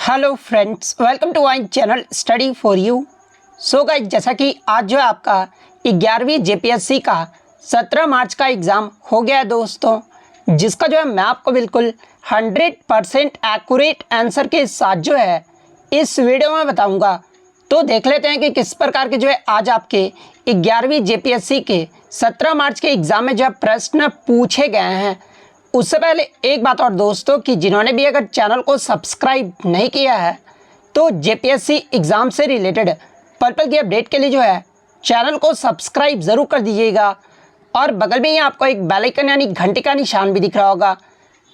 Hello friends, welcome to my channel study for you. So guys, जैसा कि आज जो है आपका 11वीं जेपीएससी का 17 मार्च का एग्ज़ाम हो गया है दोस्तों, जिसका जो है मैं आपको बिल्कुल 100% एक्यूरेट आंसर के साथ जो है इस वीडियो में बताऊंगा। तो देख लेते हैं कि किस प्रकार के जो है आज आपके 11वीं जेपीएससी के 17 मार्च के एग्ज़ाम में जो है प्रश्न पूछे गए हैं। उससे पहले एक बात और दोस्तों, कि जिन्होंने भी अगर चैनल को सब्सक्राइब नहीं किया है तो जेपीएससी एग्ज़ाम से रिलेटेड पल की अपडेट के लिए जो है चैनल को सब्सक्राइब ज़रूर कर दीजिएगा। और बगल में ही आपको एक बेल आइकन यानी घंटी का निशान भी दिख रहा होगा,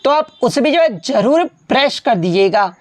तो आप उसे भी जो है ज़रूर प्रेस कर दीजिएगा।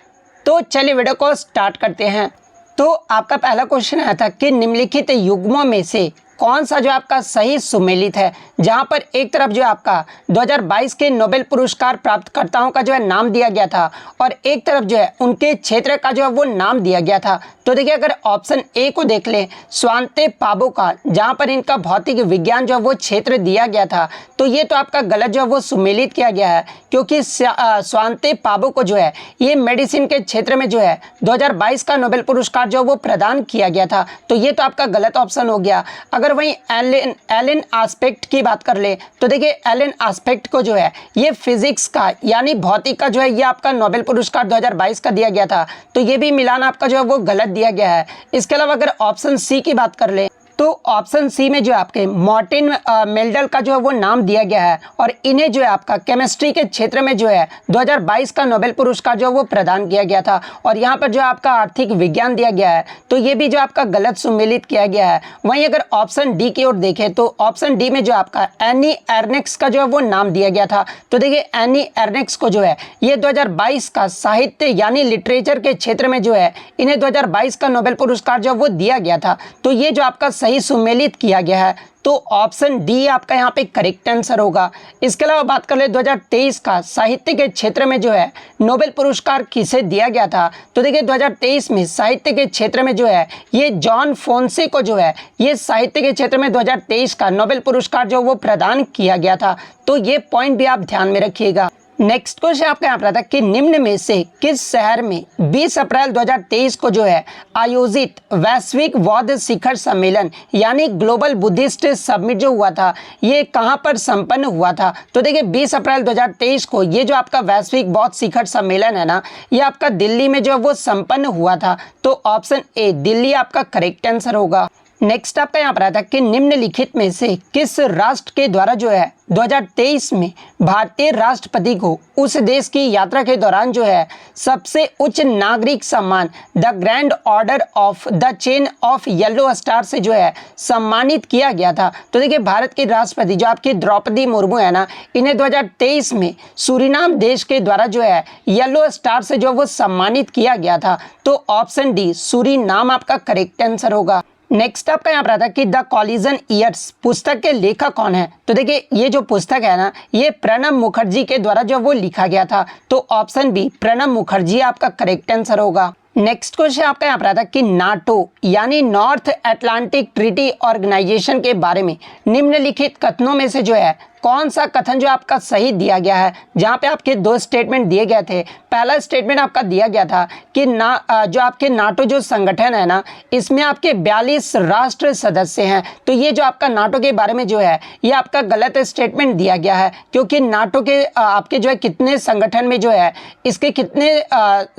तो चलिए वीडियो को स्टार्ट करते हैं। तो आपका पहला क्वेश्चन आया था कि निम्नलिखित युग्मों में से कौन सा जो आपका सही सुमेलित है, जहां पर एक तरफ जो आपका 2022 के नोबेल पुरस्कार प्राप्तकर्ताओं का जो है नाम दिया गया था और एक तरफ जो है उनके क्षेत्र का जो है वो नाम दिया गया था। तो देखिए, अगर ऑप्शन ए को देख लें, स्वांते पाबो का, जहां पर इनका भौतिक विज्ञान जो है वो क्षेत्र दिया गया था, तो ये तो आपका गलत जो है वो सुमेलित किया गया है, क्योंकि स्वांते पाबो को जो है ये मेडिसिन के क्षेत्र में जो है 2022 का नोबेल पुरस्कार जो वो प्रदान किया गया था, तो ये तो आपका गलत ऑप्शन हो गया। अगर वहीं एलन आस्पेक्ट की बात कर ले, तो देखिए एलन आस्पेक्ट को जो है ये फिजिक्स का यानी भौतिक का जो है ये आपका नोबेल पुरस्कार 2022 का दिया गया था, तो ये भी मिलान आपका जो है वो गलत दिया गया है। इसके अलावा अगर ऑप्शन सी की बात कर ले, तो ऑप्शन सी में जो है आपके मार्टिन मेल्डल का जो है वो नाम दिया गया है और इन्हें जो है आपका केमिस्ट्री के क्षेत्र में जो है 2022 का नोबेल पुरस्कार जो है वो प्रदान किया गया था। और यहाँ पर जो आपका आर्थिक विज्ञान दिया गया है, तो ये भी जो आपका गलत सुमेलित किया गया है। वहीं अगर ऑप्शन डी की ओर देखें, तो ऑप्शन डी में जो आपका एनी एर्नेक्स का जो है वो नाम दिया गया था। तो देखिए, एनी एर्नेक्स को जो है ये 2022 का साहित्य यानी लिटरेचर के क्षेत्र में जो है इन्हें 2022 का नोबेल पुरस्कार जो है वो दिया गया था, तो ये जो आपका सही सुमेलित किया गया है। तो ऑप्शन डी आपका यहाँ पे करेक्ट आंसर होगा। इसके अलावा बात कर ले 2023 का साहित्य के क्षेत्र में जो है नोबेल पुरस्कार किसे दिया गया था, तो देखिए 2023 में साहित्य के क्षेत्र में जो है ये जॉन फोंसे को जो है ये साहित्य के क्षेत्र में 2023 का नोबेल पुरस्कार जो वो प्रदान किया गया था, तो ये पॉइंट भी आप ध्यान में रखिएगा। नेक्स्ट क्वेश्चन आपका यहाँ पर था कि निम्न में से किस शहर में 20 अप्रैल 2023 को जो है आयोजित वैश्विक बौद्ध शिखर सम्मेलन यानी ग्लोबल बुद्धिस्ट समिट जो हुआ था, ये कहाँ पर संपन्न हुआ था। तो देखिए 20 अप्रैल 2023 को ये जो आपका वैश्विक बौद्ध शिखर सम्मेलन है ना, ये आपका दिल्ली में जो है वो संपन्न हुआ था। तो ऑप्शन ए दिल्ली आपका करेक्ट आंसर होगा। नेक्स्ट आपका यहाँ पर आता है कि निम्नलिखित में से किस राष्ट्र के द्वारा जो है 2023 में भारतीय राष्ट्रपति को उस देश की यात्रा के दौरान जो है सबसे उच्च नागरिक सम्मान the grand order of the chain of yellow star से जो है सम्मानित किया गया था। तो देखिए, भारत की राष्ट्रपति जो आपकी द्रौपदी मुर्मू है ना, इन्हें 2023 में सूरीनाम देश के द्वारा जो है येलो स्टार से जो वो सम्मानित किया गया था। तो ऑप्शन डी सूरीनाम आपका करेक्ट आंसर होगा। नेक्स्ट आपका यहाँ पर आता है कि द कॉलिजन ईयर्स पुस्तक के लेखक कौन है। तो देखिए, ये जो पुस्तक है ना, ये प्रणब मुखर्जी के द्वारा जो वो लिखा गया था। तो ऑप्शन बी प्रणब मुखर्जी आपका करेक्ट आंसर होगा। नेक्स्ट क्वेश्चन आपका यहाँ पर आता है कि नाटो यानी नॉर्थ अटलांटिक ट्रीटी ऑर्गेनाइजेशन के बारे में निम्नलिखित कथनों में से जो है कौन सा कथन जो आपका सही दिया गया है, जहाँ पे आपके दो स्टेटमेंट दिए गए थे। पहला स्टेटमेंट आपका दिया गया था कि जो आपके नाटो जो संगठन है ना, इसमें आपके 42 राष्ट्र सदस्य हैं। तो ये जो आपका नाटो के बारे में जो है ये आपका गलत स्टेटमेंट दिया गया है, क्योंकि नाटो के आपके जो है कितने संगठन में जो है इसके कितने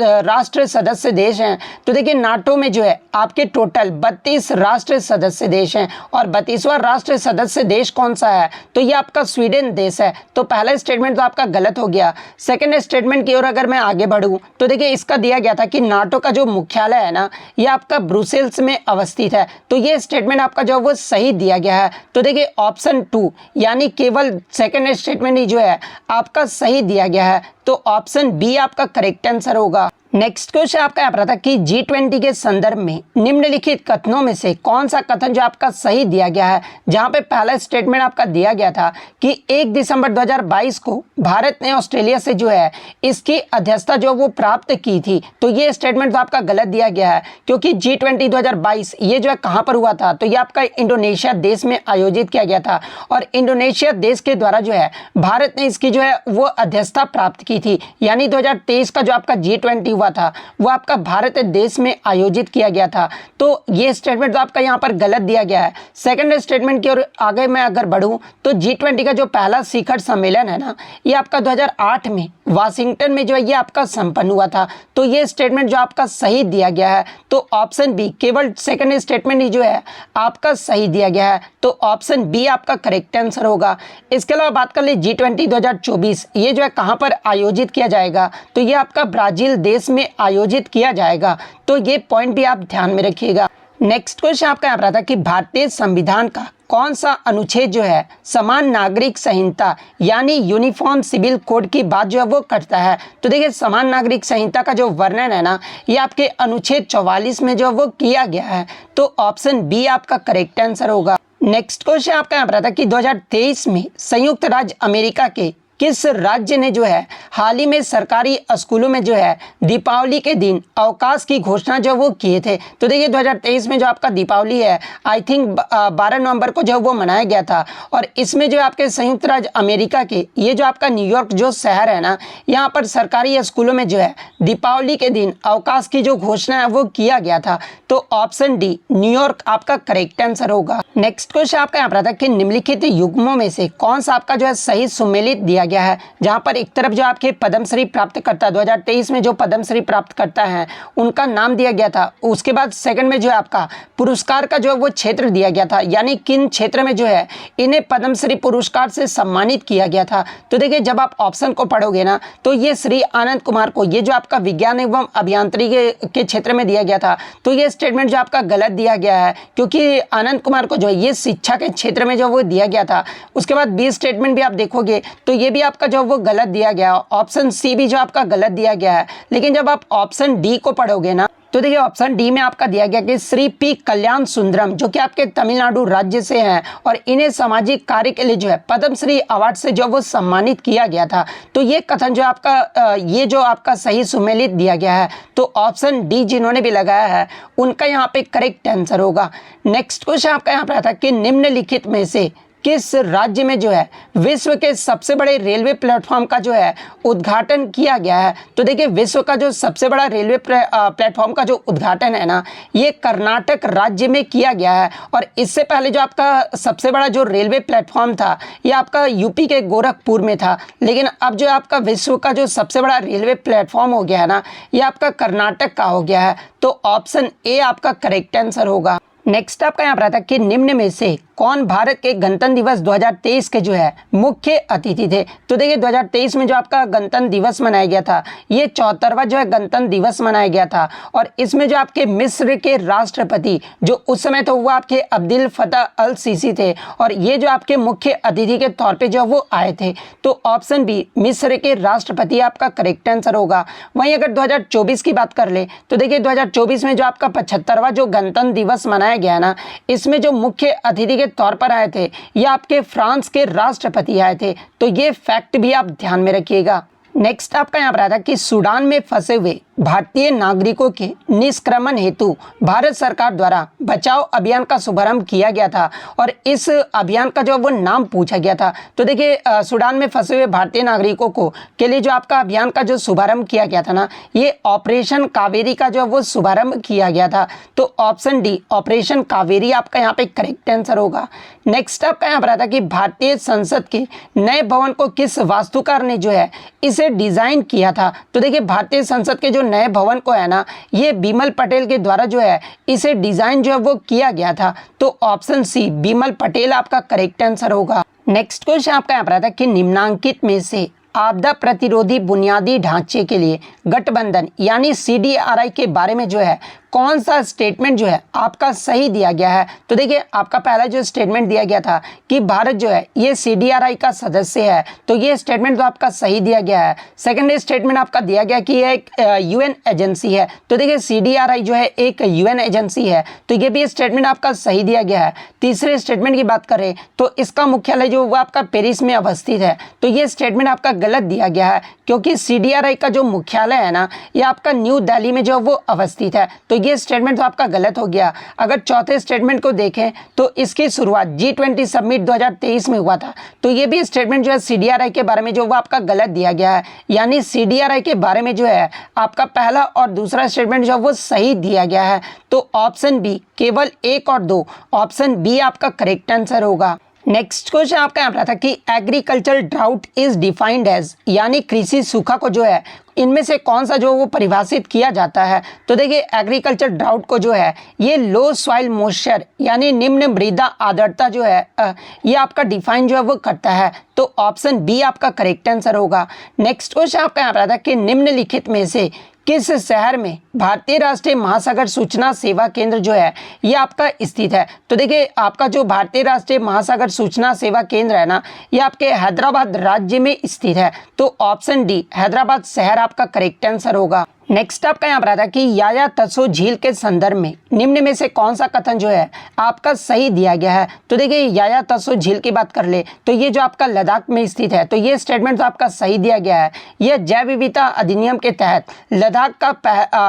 राष्ट्र सदस्य देश हैं। तो देखिए, नाटो में जो है आपके टोटल 32 राष्ट्र सदस्य देश हैं और 32वां राष्ट्र सदस्य देश कौन सा है, तो ये आपका स्वीडन देश है। तो पहला स्टेटमेंट तो आपका गलत हो गया। सेकंड स्टेटमेंट की ओर अगर मैं आगे बढ़ूं, तो देखिए इसका दिया गया था कि नाटो का जो मुख्यालय है ना, ये आपका ब्रुसेल्स में अवस्थित है। तो ये स्टेटमेंट आपका जो वो सही दिया गया है। तो देखिए ऑप्शन 2 यानी केवल सेकंड स्टेटमेंट ही जो है आपका सही दिया गया है। तो ऑप्शन बी आपका करेक्ट आंसर होगा। नेक्स्ट क्वेश्चन आपका यहाँ पर था कि G20 के संदर्भ में निम्नलिखित कथनों में से कौन सा कथन जो आपका सही दिया गया है, जहां पे पहला स्टेटमेंट आपका दिया गया था कि 1 दिसंबर 2022 को भारत ने ऑस्ट्रेलिया से जो है इसकी अध्यक्षता जो वो प्राप्त की थी। तो ये स्टेटमेंट तो आपका गलत दिया गया है, क्योंकि G20 2022 ये जो है कहाँ पर हुआ था, तो ये आपका इंडोनेशिया देश में आयोजित किया गया था और इंडोनेशिया देश के द्वारा जो है भारत ने इसकी जो है वो अध्यक्षता प्राप्त की की थी, यानी 2023 का जो आपका G20 हुआ था वो आपका भारत देश में आयोजित किया गया था। तो ये स्टेटमेंट तो आपका यहाँ पर गलत दिया गया है। सेकंड स्टेटमेंट की ओर आगे मैं अगर बढ़ूं तो G20 का जो पहला शिखर सम्मेलन है ना, ये आपका 2008 में वाशिंगटन में जो है ये आपका संपन्न हुआ था। तो ये स्टेटमेंट जो आपका सही दिया गया है, तो ऑप्शन बी, केवल सेकंड स्टेटमेंट ही जो है आपका सही दिया गया है, तो ऑप्शन बी आपका करेक्ट आंसर होगा। इसके अलावा बात कर ले G20 2024, ये जो है कहाँ पर आयोजित किया जाएगा, तो ये आपका ब्राजील देश में आयोजित किया जाएगा। तो ये पॉइंट भी आप ध्यान में रखिएगा। नेक्स्ट क्वेश्चन आपका यहाँ पर आता है कि भारतीय संविधान का कौन सा अनुच्छेद जो है समान नागरिक संहिता यानी यूनिफॉर्म सिविल कोड की बात जो है वो करता है। तो देखिए समान नागरिक संहिता का जो वर्णन है ना, ये आपके अनुच्छेद 44 में जो वो किया गया है। तो ऑप्शन बी आपका करेक्ट आंसर होगा। नेक्स्ट क्वेश्चन आपका यहाँ पर आता है कि 2023 में संयुक्त राज्य अमेरिका के किस राज्य ने जो है हाल ही में सरकारी स्कूलों में जो है दीपावली के दिन अवकाश की घोषणा जो वो किए थे। तो देखिए 2023 में जो आपका दीपावली है, आई थिंक 12 नवंबर को जो वो मनाया गया था, और इसमें जो आपके संयुक्त राज्य अमेरिका के ये जो आपका न्यूयॉर्क जो शहर है ना, यहाँ पर सरकारी स्कूलों में जो है दीपावली के दिन अवकाश की जो घोषणा है वो किया गया था। तो ऑप्शन डी न्यूयॉर्क आपका करेक्ट आंसर होगा। नेक्स्ट क्वेश्चन आपका यहाँ पर आता है कि निम्नलिखित युग्मों में से कौन सा आपका जो है सही सुमेलित दिया गया है, जहां पर एक तरफ जो आपके पद्मश्री प्राप्त करता 2023 में जो पद्मश्री प्राप्त करता है उनका नाम दिया गया था। उसके बाद सेकंड में जो है आपका पुरस्कार का जो है वो क्षेत्र दिया गया था, यानी किन क्षेत्र में जो है इन्हें पद्मश्री पुरस्कार से सम्मानित किया गया था। तो देखिए जब आप ऑप्शन को पढ़ोगे ना, तो ये श्री आनंद कुमार को ये जो आपका विज्ञान एवं अभियांत्रिकी के क्षेत्र में दिया गया था। तो ये स्टेटमेंट जो आपका गलत दिया गया है, क्योंकि आनंद कुमार को जो है ये शिक्षा के क्षेत्र में जो वो दिया गया था। उसके बाद बी स्टेटमेंट भी आप देखोगे तो ये भी आपका जो वो गलत दिया गया, ऑप्शन सी भी जो आपका गलत दिया गया है। लेकिन जब आप ऑप्शन डी को पढ़ोगे ना, तो देखिए ऑप्शन डी में आपका दिया गया कि श्री पी कल्याण सुंदरम, जो कि आपके तमिलनाडु राज्य से हैं और इन्हें सामाजिक कार्य के लिए जो है पद्मश्री अवार्ड से जो वो सम्मानित किया गया था। तो ये कथन जो आपका ये जो आपका सही सुमेलित दिया गया है, तो ऑप्शन डी जिन्होंने भी लगाया है उनका यहाँ पे करेक्ट आंसर होगा। नेक्स्ट क्वेश्चन आपका यहाँ पर आता है कि निम्नलिखित में से किस राज्य में जो है विश्व के सबसे बड़े रेलवे प्लेटफॉर्म का जो है उद्घाटन किया गया है। तो देखिए विश्व का जो सबसे बड़ा रेलवे प्लेटफॉर्म का जो उद्घाटन है ना, ये कर्नाटक राज्य में किया गया है। और इससे पहले जो आपका सबसे बड़ा जो रेलवे प्लेटफॉर्म था ये आपका यूपी के गोरखपुर में था, लेकिन अब जो आपका विश्व का जो सबसे बड़ा रेलवे प्लेटफॉर्म हो गया है ना, ये आपका कर्नाटक का हो गया है। तो ऑप्शन ए आपका करेक्ट आंसर होगा। नेक्स्ट आपका यहाँ पर आता है कि निम्न में से कौन भारत के गणतंत्र दिवस 2023 के जो है मुख्य अतिथि थे। तो देखिए 2023 में जो आपका गणतंत्र दिवस मनाया गया था, ये 74वां जो है गणतंत्र दिवस मनाया गया था। और इसमें जो आपके मिस्र के राष्ट्रपति जो उस समय तो वो आपके अब्दुल फतह अल सीसी थे, और ये जो आपके मुख्य अतिथि के तौर पे जो वो आए थे। तो ऑप्शन बी मिस्र के राष्ट्रपति आपका करेक्ट आंसर होगा। वहीं अगर 2024 की बात कर ले, तो देखिए 2024 में जो आपका 75वां जो गणतंत्र दिवस मनाया गया ना, इसमें जो मुख्य अतिथि के तौर पर आए थे ये आपके फ्रांस के राष्ट्रपति आए थे। तो ये फैक्ट भी आप ध्यान में रखिएगा। नेक्स्ट आपका यहाँ पर आता है कि सूडान में फंसे हुए भारतीय नागरिकों के निष्क्रमण हेतु भारत सरकार द्वारा बचाव अभियान का शुभारंभ किया गया था, और इस अभियान का जो वो नाम पूछा गया था। तो देखिए सूडान में फंसे हुए भारतीय नागरिकों को के लिए जो आपका अभियान का जो शुभारंभ किया गया था ना, ये ऑपरेशन कावेरी का जो वो शुभारंभ किया गया था। तो ऑप्शन डी ऑपरेशन कावेरी आपका यहाँ पे करेक्ट आंसर होगा। नेक्स्ट आपका यहाँ पर आता है कि भारतीय संसद के नए भवन को किस वास्तुकार ने जो है इसे डिजाइन किया था। तो देखिए भारतीय संसद के जो नए भवन को है ना, ये बिमल पटेल के द्वारा जो है इसे डिजाइन जो है वो किया गया था। तो ऑप्शन सी बिमल पटेल आपका करेक्ट आंसर होगा। नेक्स्ट क्वेश्चन आपका यहाँ पर आता है कि निम्नांकित में से आपदा प्रतिरोधी बुनियादी ढांचे के लिए गठबंधन यानी CDRI के बारे में जो है कौन सा स्टेटमेंट जो है आपका सही दिया गया है। तो देखिए आपका पहला जो स्टेटमेंट दिया गया था कि भारत जो है ये CDRI का सदस्य है, तो ये स्टेटमेंट तो आपका सही दिया गया है। सेकंड स्टेटमेंट आपका दिया गया कि ये एक UN एजेंसी है। तो देखिए CDRI जो है एक UN एजेंसी है, तो ये भी स्टेटमेंट आपका सही दिया गया है। तीसरे स्टेटमेंट की बात करें तो इसका मुख्यालय जो वो आपका पेरिस में अवस्थित है, तो ये स्टेटमेंट आपका गलत दिया गया है, क्योंकि CDRI का जो मुख्यालय है ना, ये आपका न्यू दिल्ली में जो वो अवस्थित है। तो ये स्टेटमेंट तो आपका गलत हो गया। अगर चौथे स्टेटमेंट को देखें तो इसकी शुरुआत G20 समिट 2023 में हुआ था, तो ये भी स्टेटमेंट जो है CDRI के बारे में जो वो आपका गलत दिया गया है। यानी CDRI के बारे में जो है आपका पहला और दूसरा स्टेटमेंट जो है वो सही दिया गया है। तो ऑप्शन बी केवल 1 और 2, ऑप्शन बी आपका करेक्ट आंसर होगा। नेक्स्ट क्वेश्चन आपका यहाँ पर था कि agriculture drought is defined as, यानी कृषि सूखा को जो है इनमें से कौन सा जो वो परिभाषित किया जाता है। तो देखिए एग्रीकल्चर ड्राउट को जो है ये लो सॉइल मॉइस्चर यानी निम्न मृदा आर्द्रता जो है ये आपका डिफाइन जो है वो करता है। तो ऑप्शन बी आपका करेक्ट आंसर होगा। नेक्स्ट क्वेश्चन आपका यहाँ पर था कि निम्नलिखित में से किस शहर में भारतीय राष्ट्रीय महासागर सूचना सेवा केंद्र जो है ये आपका स्थित है। तो देखिए आपका जो भारतीय राष्ट्रीय महासागर सूचना सेवा केंद्र है ना, ये आपके हैदराबाद राज्य में स्थित है। तो ऑप्शन डी हैदराबाद शहर आपका करेक्ट आंसर होगा। नेक्स्ट आपका यहाँ पर आता है कि याया तत्सो झील के संदर्भ में निम्न में से कौन सा कथन जो है आपका सही दिया गया है। तो देखिए याया तत्सो झील की बात कर ले तो ये जो आपका लद्दाख में स्थित है, तो ये स्टेटमेंट तो आपका सही दिया गया है। यह जैव विविधता अधिनियम के तहत लद्दाख का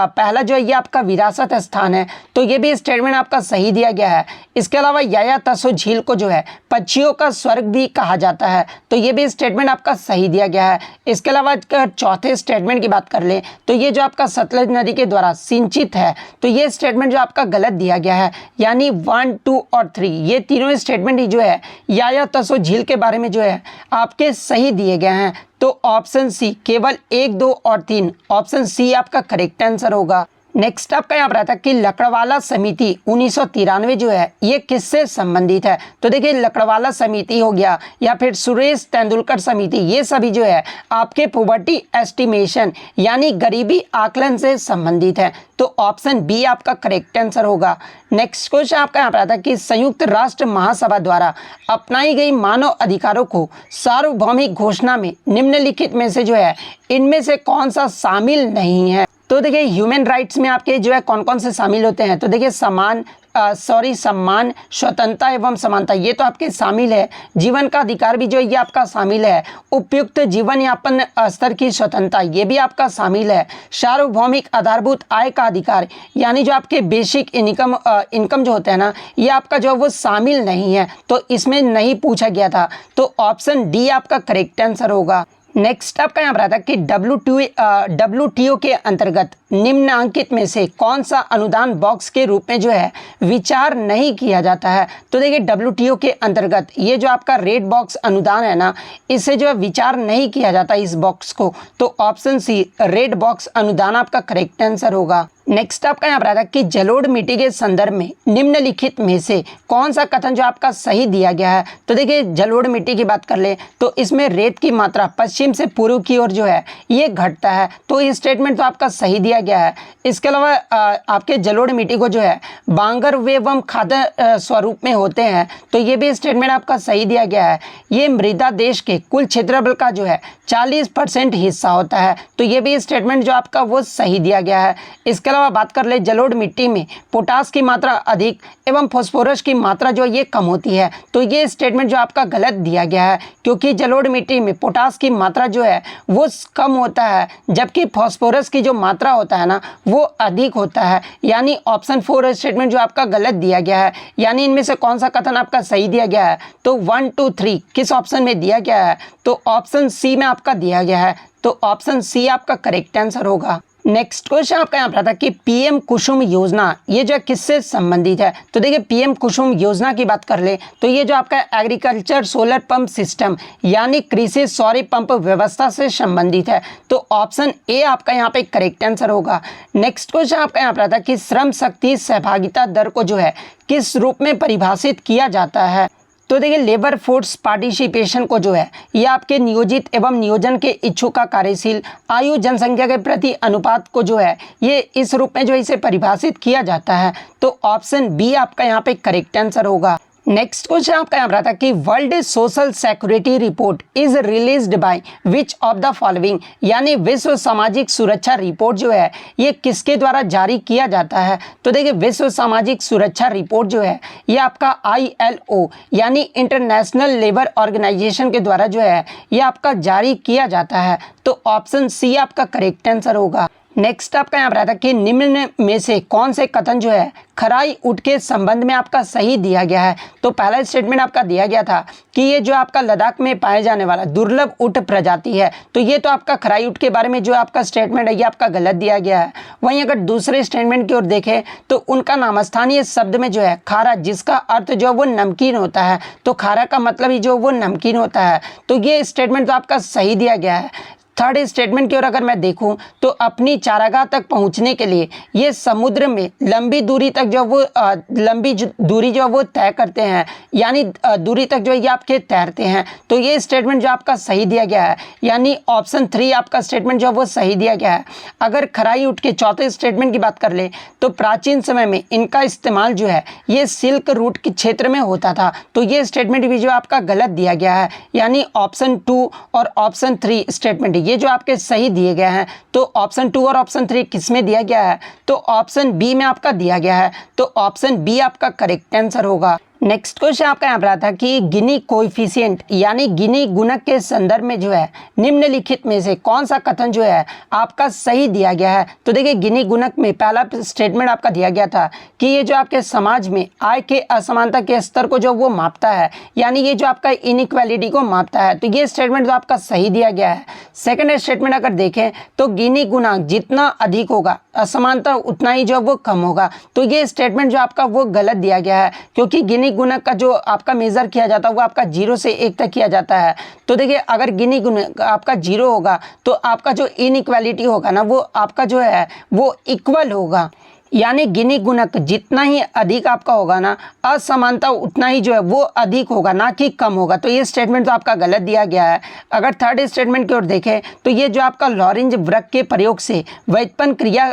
पहला जो है ये आपका विरासत स्थान है, तो ये भी स्टेटमेंट आपका सही दिया गया है। इसके अलावा याया तत्सो झील को जो है पक्षियों का स्वर्ग भी कहा जाता है, तो ये भी स्टेटमेंट आपका सही दिया गया है। इसके अलावा चौथे स्टेटमेंट की बात कर ले तो ये जो आपका सतलज नदी के द्वारा सिंचित है, तो ये स्टेटमेंट जो आपका गलत दिया गया है। यानी 1, 2 और 3 ये तीनों स्टेटमेंट ही जो है याया तत्सो झील के बारे में जो है आपके सही दिए गए हैं। तो ऑप्शन सी केवल 1, 2 और 3, ऑप्शन सी आपका करेक्ट आंसर होगा। नेक्स्ट आपका यहाँ पर आता है कि लकड़वाला समिति 1993 जो है ये किससे संबंधित है। तो देखिए लकड़वाला समिति हो गया या फिर सुरेश तेंदुलकर समिति, ये सभी जो है आपके पॉवर्टी एस्टिमेशन यानी गरीबी आकलन से संबंधित है। तो ऑप्शन बी आपका करेक्ट आंसर होगा। नेक्स्ट क्वेश्चन आपका यहाँ पर आता है कि संयुक्त राष्ट्र महासभा द्वारा अपनाई गई मानव अधिकारों को सार्वभौमिक घोषणा में निम्नलिखित में से जो है इनमें से कौन सा शामिल नहीं है। तो देखिए ह्यूमन राइट्स में आपके जो है कौन कौन से शामिल होते हैं। तो देखिए सम्मान, स्वतंत्रता एवं समानता ये तो आपके शामिल है। जीवन का अधिकार भी जो है ये आपका शामिल है। उपयुक्त जीवन यापन स्तर की स्वतंत्रता ये भी आपका शामिल है। सार्वभौमिक आधारभूत आय का अधिकार यानी जो आपके बेसिक इनकम जो होते हैं ना, ये आपका जो वो शामिल नहीं है, तो इसमें नहीं पूछा गया था। तो ऑप्शन डी आपका करेक्ट आंसर होगा। नेक्स्ट आपका यहाँ पर आता है कि WTO के अंतर्गत निम्नांकित में से कौन सा अनुदान बॉक्स के रूप में जो है विचार नहीं किया जाता है। तो देखिए WTO के अंतर्गत ये जो आपका रेड बॉक्स अनुदान है ना, इससे जो है विचार नहीं किया जाता इस बॉक्स को। तो ऑप्शन सी रेड बॉक्स अनुदान आपका करेक्ट आंसर होगा। नेक्स्ट आपका यहाँ पर आता है कि जलोढ़ मिट्टी के संदर्भ में निम्नलिखित में से कौन सा कथन जो आपका सही दिया गया है। तो देखिए जलोढ़ मिट्टी की बात कर ले तो इसमें रेत की मात्रा पश्चिम से पूर्व की ओर जो है ये घटता है, तो ये स्टेटमेंट तो आपका सही दिया गया है। इसके अलावा आपके जलोढ़ मिट्टी को जो है बांगर एवं खाद्य स्वरूप में होते हैं, तो ये भी स्टेटमेंट आपका सही दिया गया है। ये मृदा देश के कुल क्षेत्रफल का जो है 40% हिस्सा होता है, तो ये भी स्टेटमेंट जो आपका वो सही दिया गया है। इसके अलावा बात कर ले जलोढ़ मिट्टी में पोटास की मात्रा अधिक एवं फास्फोरस की मात्रा जो ये कम होती है, तो ये स्टेटमेंट जो आपका गलत दिया गया है, क्योंकि जलोढ़ मिट्टी में पोटास की मात्रा जो है वो कम होता है, जबकि फास्फोरस की जो मात्रा होता है ना वो अधिक होता है। यानी ऑप्शन 4 स्टेटमेंट जो आपका गलत दिया गया है। यानी इनमें से कौन सा कथन आपका सही दिया गया है। तो 1, 2, 3 किस ऑप्शन में दिया गया है। तो ऑप्शन सी में आपका दिया गया है, तो ऑप्शन सी आपका करेक्ट आंसर होगा। नेक्स्ट क्वेश्चन आपका यहाँ पर था कि पीएम कुसुम योजना ये जो किससे संबंधित है। तो देखिए पीएम कुसुम योजना की बात कर ले तो ये जो आपका एग्रीकल्चर सोलर पंप सिस्टम यानी कृषि सौर पंप व्यवस्था से संबंधित है। तो ऑप्शन ए आपका यहाँ पे करेक्ट आंसर होगा। नेक्स्ट क्वेश्चन आपका यहाँ पर था कि श्रम शक्ति सहभागिता दर को जो है किस रूप में परिभाषित किया जाता है। तो देखिए लेबर फोर्स पार्टिसिपेशन को जो है ये आपके नियोजित एवं नियोजन के इच्छुक का कार्यशील आयु जनसंख्या के प्रति अनुपात को जो है ये इस रूप में जो इसे परिभाषित किया जाता है। तो ऑप्शन बी आपका यहाँ पे करेक्ट आंसर होगा। नेक्स्ट क्वेश्चन आपका यहाँ पर था कि world social security report is released by which of the following यानी विश्व सामाजिक सुरक्षा रिपोर्ट जो है ये किसके द्वारा जारी किया जाता है। तो देखिए विश्व सामाजिक सुरक्षा रिपोर्ट जो है ये आपका ILO यानी इंटरनेशनल लेबर ऑर्गेनाइजेशन के द्वारा जो है ये आपका जारी किया जाता है। तो ऑप्शन सी आपका करेक्ट आंसर होगा। नेक्स्ट आपका यहाँ पर आता है कि निम्न में से कौन से कथन जो है खराई ऊँट के संबंध में आपका सही दिया गया है। तो पहला स्टेटमेंट आपका दिया गया था कि ये जो आपका लद्दाख में पाए जाने वाला दुर्लभ ऊँट प्रजाति है, तो ये तो आपका खराई ऊँट के बारे में जो आपका स्टेटमेंट है ये आपका गलत दिया गया है। वहीं अगर दूसरे स्टेटमेंट की ओर देखें तो उनका नाम स्थानीय शब्द में जो है खारा, जिसका अर्थ जो वो नमकीन होता है, तो खारा का मतलब ही जो वो नमकीन होता है, तो ये स्टेटमेंट तो आपका सही दिया गया है। थर्ड स्टेटमेंट की ओर अगर मैं देखूं तो अपनी चारागाह तक पहुंचने के लिए ये समुद्र में लंबी दूरी तक जो वो दूरी जो वो तय करते हैं, यानी दूरी तक जो ये आपके तैरते हैं, तो ये स्टेटमेंट जो आपका सही दिया गया है, यानी ऑप्शन 3 आपका स्टेटमेंट जो वो सही दिया गया है। अगर खराई ऊँट के चौथे स्टेटमेंट की बात कर ले तो प्राचीन समय में इनका इस्तेमाल जो है ये सिल्क रूट के क्षेत्र में होता था, तो ये स्टेटमेंट भी जो आपका गलत दिया गया है, यानी ऑप्शन 2 और ऑप्शन 3 स्टेटमेंट ये जो आपके सही दिए गए हैं। तो ऑप्शन 2 और ऑप्शन 3 किस में दिया गया है, तो ऑप्शन बी में आपका दिया गया है, तो ऑप्शन बी आपका करेक्ट आंसर होगा। नेक्स्ट क्वेश्चन आपका यहाँ पर आता है कि गिनी कोएफिशिएंट यानी गिनी गुणक के संदर्भ में जो है निम्नलिखित में से कौन सा कथन जो है आपका सही दिया गया है। तो देखिए गिनी गुणक में पहला स्टेटमेंट आपका दिया गया था कि ये जो आपके समाज में आय के असमानता के स्तर को जो वो मापता है, यानी ये जो आपका इनइक्वालिटी को मापता है, तो ये स्टेटमेंट तो आपका सही दिया गया है। सेकेंड स्टेटमेंट अगर देखें तो गिनी गुणांक जितना अधिक होगा असमानता उतना ही जो वो कम होगा, तो ये स्टेटमेंट जो आपका वो गलत दिया गया है, क्योंकि गिनी गुणक का जो आपका मेजर किया जाता है वो आपका 0 से 1 तक किया जाता है। तो देखिए अगर गिनी गुणक आपका 0 होगा तो आपका जो इनइक्वालिटी होगा ना वो आपका जो है वो इक्वल होगा, यानी गिनी गुणक जितना ही अधिक आपका होगा ना असमानता उतना ही जो है वो अधिक होगा, ना कि कम होगा। तो ये स्टेटमेंट तो आपका गलत दिया गया है। अगर थर्ड स्टेटमेंट की ओर देखें तो ये जो आपका लॉरेंज वक्र के प्रयोग से व्युत्पन्न क्रिया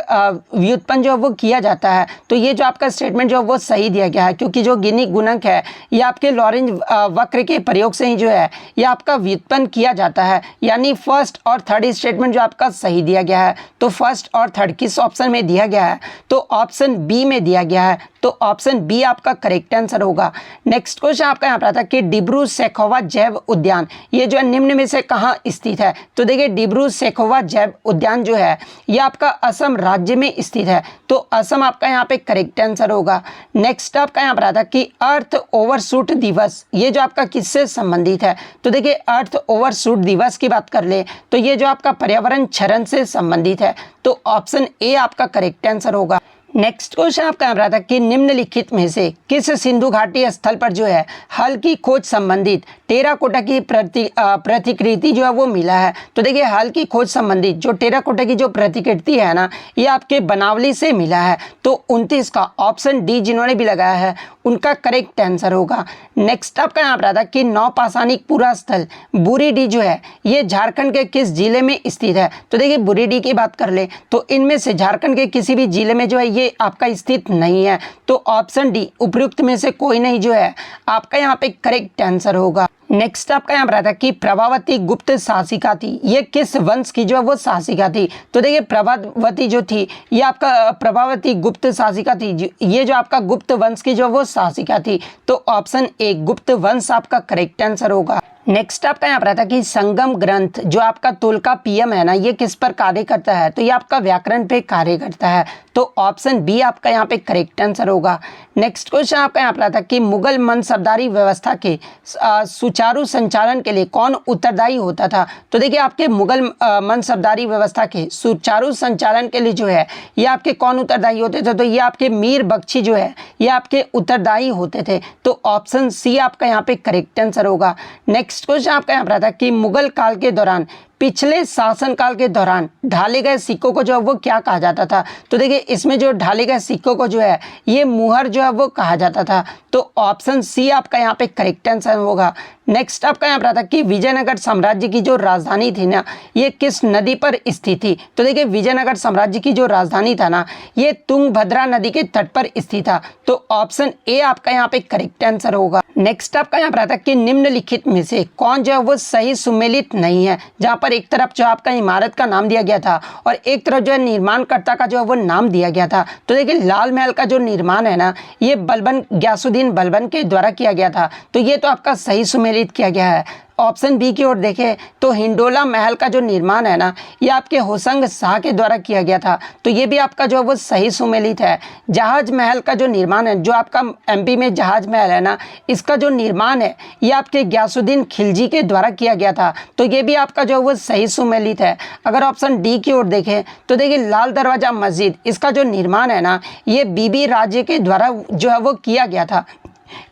व्युत्पन्न जो वो किया जाता है, तो ये जो आपका स्टेटमेंट जो वो सही दिया गया है, क्योंकि जो गिनी गुणक है ये आपके लॉरेंज वक्र के प्रयोग से ही जो है ये आपका व्युत्पन्न किया जाता है, यानी फर्स्ट और थर्ड स्टेटमेंट जो आपका सही दिया गया है। तो फर्स्ट और थर्ड किस ऑप्शन में दिया गया है, तो ऑप्शन बी में दिया गया है, तो ऑप्शन बी आपका करेक्ट आंसर होगा। नेक्स्ट क्वेश्चन आपका यहाँ पर आता है कि डिब्रू सैखोवा जैव उद्यान ये जो है निम्न में से कहाँ स्थित है। तो देखिए डिब्रू सैखोवा जैव उद्यान जो है ये आपका असम राज्य में स्थित है, तो असम आपका यहाँ पे करेक्ट आंसर होगा। नेक्स्ट आपका यहाँ पर आता है कि अर्थ ओवरशूट दिवस ये जो आपका किससे संबंधित है। तो देखिए अर्थ ओवरशूट दिवस की बात कर ले तो ये जो आपका पर्यावरण क्षरण से संबंधित है, तो ऑप्शन ए आपका करेक्ट आंसर होगा। नेक्स्ट क्वेश्चन आपका यहाँ पर आता है कि निम्नलिखित में से किस सिंधु घाटी स्थल पर जो है हल की खोज संबंधित टेराकोटा की प्रतिकृति जो है वो मिला है। तो देखिए हल की खोज संबंधित जो टेराकोटा की जो प्रतिकृति है ना ये आपके बनावली से मिला है, तो 29 का ऑप्शन डी जिन्होंने भी लगाया है उनका करेक्ट आंसर होगा। नेक्स्ट आपका यहाँ पर आता है कि नौपाषाणिक पुरा स्थल बुरीडी जो है ये झारखंड के किस जिले में स्थित है। तो देखिए बुरीडी की बात कर ले तो इनमें से झारखंड के किसी भी जिले में जो है ये आपका स्थित नहीं है, तो ऑप्शन डी उपयुक्त में से कोई नहीं जो है आपका यहाँ पे करेक्ट आंसर होगा। नेक्स्ट आपका यहाँ पर आता है कि प्रभावती गुप्त शासिका थी ये किस वंश की जो है वो शासिका थी। तो देखिए प्रभावती जो थी ये आपका प्रभावती गुप्त शासिका थी, ये जो आपका गुप्त वंश की जो वो शासिका थी, तो ऑप्शन ए गुप्त वंश आपका करेक्ट आंसर होगा। नेक्स्ट आपका यहाँ पर आता है कि संगम ग्रंथ जो आपका तोल्कापियम है ना ये किस पर कार्य करता है। तो ये आपका व्याकरण पे कार्य करता है, तो ऑप्शन बी आपका यहाँ पे करेक्ट आंसर होगा। नेक्स्ट क्वेश्चन आपका यहाँ पर आता है कि मुगल मनसबदारी व्यवस्था के सुचारू संचालन के लिए कौन उत्तरदायी होता था। तो देखिए आपके मुगल मनसबदारी व्यवस्था के सुचारू संचालन के लिए जो है ये आपके कौन उत्तरदायी होते थे। तो ये आपके मीर बख्शी जो है ये आपके उत्तरदायी होते थे, तो ऑप्शन सी आपका यहाँ पे करेक्ट आंसर होगा। नेक्स्ट क्वेश्चन आपका यहाँ पर आता है कि मुगल काल के दौरान पिछले शासनकाल के दौरान ढाले गए सिक्कों को जो है वो क्या कहा जाता था। तो देखिए इसमें जो ढाले गए सिक्कों को जो है ये मुहर जो है वो कहा जाता था, तो ऑप्शन सी आपका यहाँ पे करेक्ट आंसर होगा। नेक्स्ट आपका यहाँ पर आता है कि विजयनगर साम्राज्य की जो राजधानी थी ना ये किस नदी पर स्थित थी। तो देखिए विजयनगर साम्राज्य की जो राजधानी था ना ये तुंगभद्रा नदी के तट पर स्थित था, तो ऑप्शन ए आपका यहाँ पे करेक्ट आंसर होगा। नेक्स्ट आपका यहाँ पर आता है कि निम्नलिखित में से कौन जो है वो सही सुमेलित नहीं है, जहाँ पर एक तरफ जो आपका इमारत का नाम दिया गया था और एक तरफ जो है निर्माणकर्ता का जो है वो नाम दिया गया था। तो देखिए लाल महल का जो निर्माण है ना ये बलबन गयासुद्दीन बलबन के द्वारा किया गया था, तो ये तो आपका सही सुमेलित किया गया है। ऑप्शन बी की ओर देखें तो हिंडोला महल का जो निर्माण है ना, ये आपके होशंग शाह के द्वारा किया गया था। तो ये भी आपका जो है वो सही सुमेलित है। जहाज महल का जो निर्माण है, जो आपका एमपी में जहाज महल है ना, इसका जो निर्माण है ये आपके गयासुद्दीन खिलजी के द्वारा किया गया था। तो ये भी आपका जो है वो सही सुमेलित है। अगर ऑप्शन डी की ओर देखें तो देखिए लाल दरवाजा मस्जिद, इसका जो निर्माण है ना, ये बीबी राजे के द्वारा जो है वो किया गया था।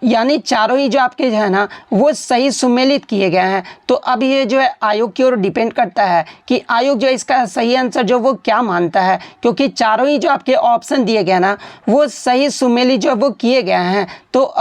यानी चारों ही जो आपके जो है ना वो सही सुमेलित किए गए हैं। तो अब ये जो है आयोग की ओर डिपेंड करता है कि आयोग जो इसका सही आंसर जो वो क्या मानता है, क्योंकि चारों ही जो आपके ऑप्शन दिए गए ना वो सही सुमेलित जो वो किए गए हैं। तो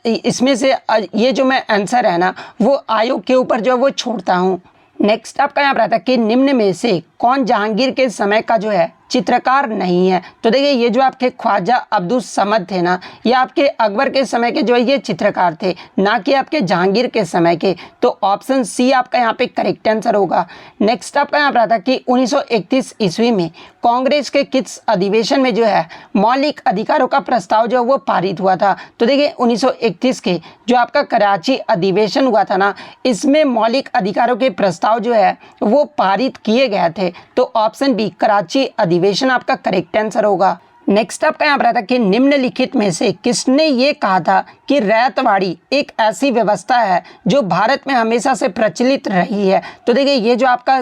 इसमें से ये जो मैं आंसर है ना वो आयोग के ऊपर जो वो छोड़ता हूँ। नेक्स्ट आपका यहाँ पर आता है कि निम्न में से कौन जहांगीर के समय का जो है चित्रकार नहीं है। तो देखिए ये जो आपके ख्वाजा अब्दुल समद थे ना, ये आपके अकबर के समय के जो है ये चित्रकार थे, ना कि आपके जहांगीर के समय के। तो ऑप्शन सी आपका यहाँ पे करेक्ट आंसर होगा। नेक्स्ट आपका यहाँ पर आता है कि 1931 ईस्वी में कांग्रेस के किस अधिवेशन में जो है मौलिक अधिकारों का प्रस्ताव जो है वो पारित हुआ था। तो देखिए 1931 के जो आपका कराची अधिवेशन हुआ था ना, इसमें मौलिक अधिकारों के प्रस्ताव जो है वो पारित किए गए थे। तो ऑप्शन बी कराची अधिवेशन आपका करेक्ट आंसर होगा। नेक्स्ट आपका यहाँ पर आता है कि निम्नलिखित में से किसने ये कहा था कि रैयतवाड़ी एक ऐसी व्यवस्था है जो भारत में हमेशा से प्रचलित रही है। तो देखिए ये जो आपका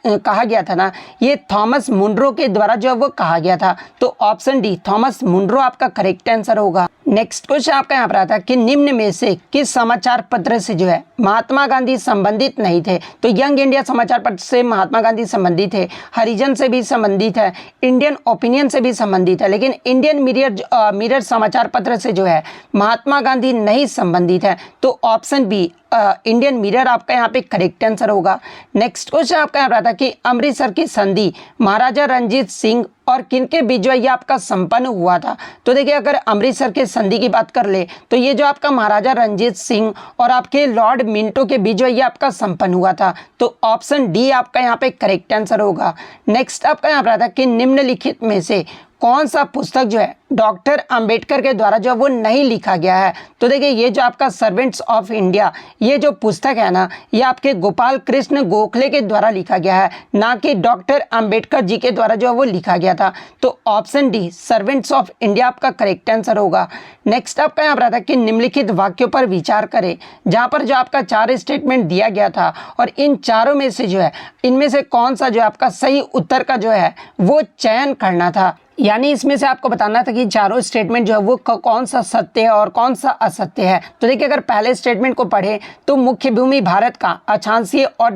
कहा गया था ना, ये थॉमस मुनरो के द्वारा जो वो कहा गया था। तो ऑप्शन डी थॉमस मुनरो आपका करेक्ट आंसर होगा। नेक्स्ट क्वेश्चन आपका यहाँ पर आता है कि निम्न में से किस समाचार पत्र से जो है महात्मा गांधी संबंधित नहीं थे। तो यंग इंडिया समाचार पत्र से महात्मा गांधी संबंधित है, हरिजन से भी संबंधित है, इंडियन ओपिनियन से भी संबंधित है, लेकिन इंडियन मिरर समाचार पत्र से जो है महात्मा गांधी नहीं संबंधित है। तो ऑप्शन बी इंडियन मिरर आपका यहाँ पे करेक्ट आंसर होगा। नेक्स्ट क्वेश्चन आपका यहाँ रहा था कि अमृतसर की संधि महाराजा रंजीत सिंह और किनके बीच जो है ये आपका संपन्न हुआ था। तो देखिए अगर अमृतसर के संधि की बात कर ले तो ये जो आपका महाराजा रंजीत सिंह और आपके लॉर्ड मिंटो के बीच जो है ये आपका संपन्न हुआ था। तो ऑप्शन डी आपका यहाँ पे करेक्ट आंसर होगा। नेक्स्ट आपका यहाँ रहा था कि निम्नलिखित में से कौन सा पुस्तक जो है डॉक्टर अंबेडकर के द्वारा जो वो नहीं लिखा गया है। तो देखिए ये जो आपका सर्वेंट्स ऑफ इंडिया, ये जो पुस्तक है ना, ये आपके गोपाल कृष्ण गोखले के द्वारा लिखा गया है, ना कि डॉक्टर अंबेडकर जी के द्वारा जो वो लिखा गया था। तो option D servants of India आपका करेक्ट आंसर होगा। नेक्स्ट आपका यहाँ पर आता है कि निम्नलिखित वाक्यों पर विचार करें, जहाँ पर जो आपका 4 स्टेटमेंट दिया गया था और इन चारों में से जो है इनमें से कौन सा जो आपका सही उत्तर का जो है वो चयन करना था। यानी इसमें से आपको बताना था कि चारों स्टेटमेंट जो है वो कौन सा सत्य है और कौन सा असत्य है। तो देखिए अगर पहले स्टेटमेंट को पढ़े तो मुख्य भूमि भारत का अक्षांशीय और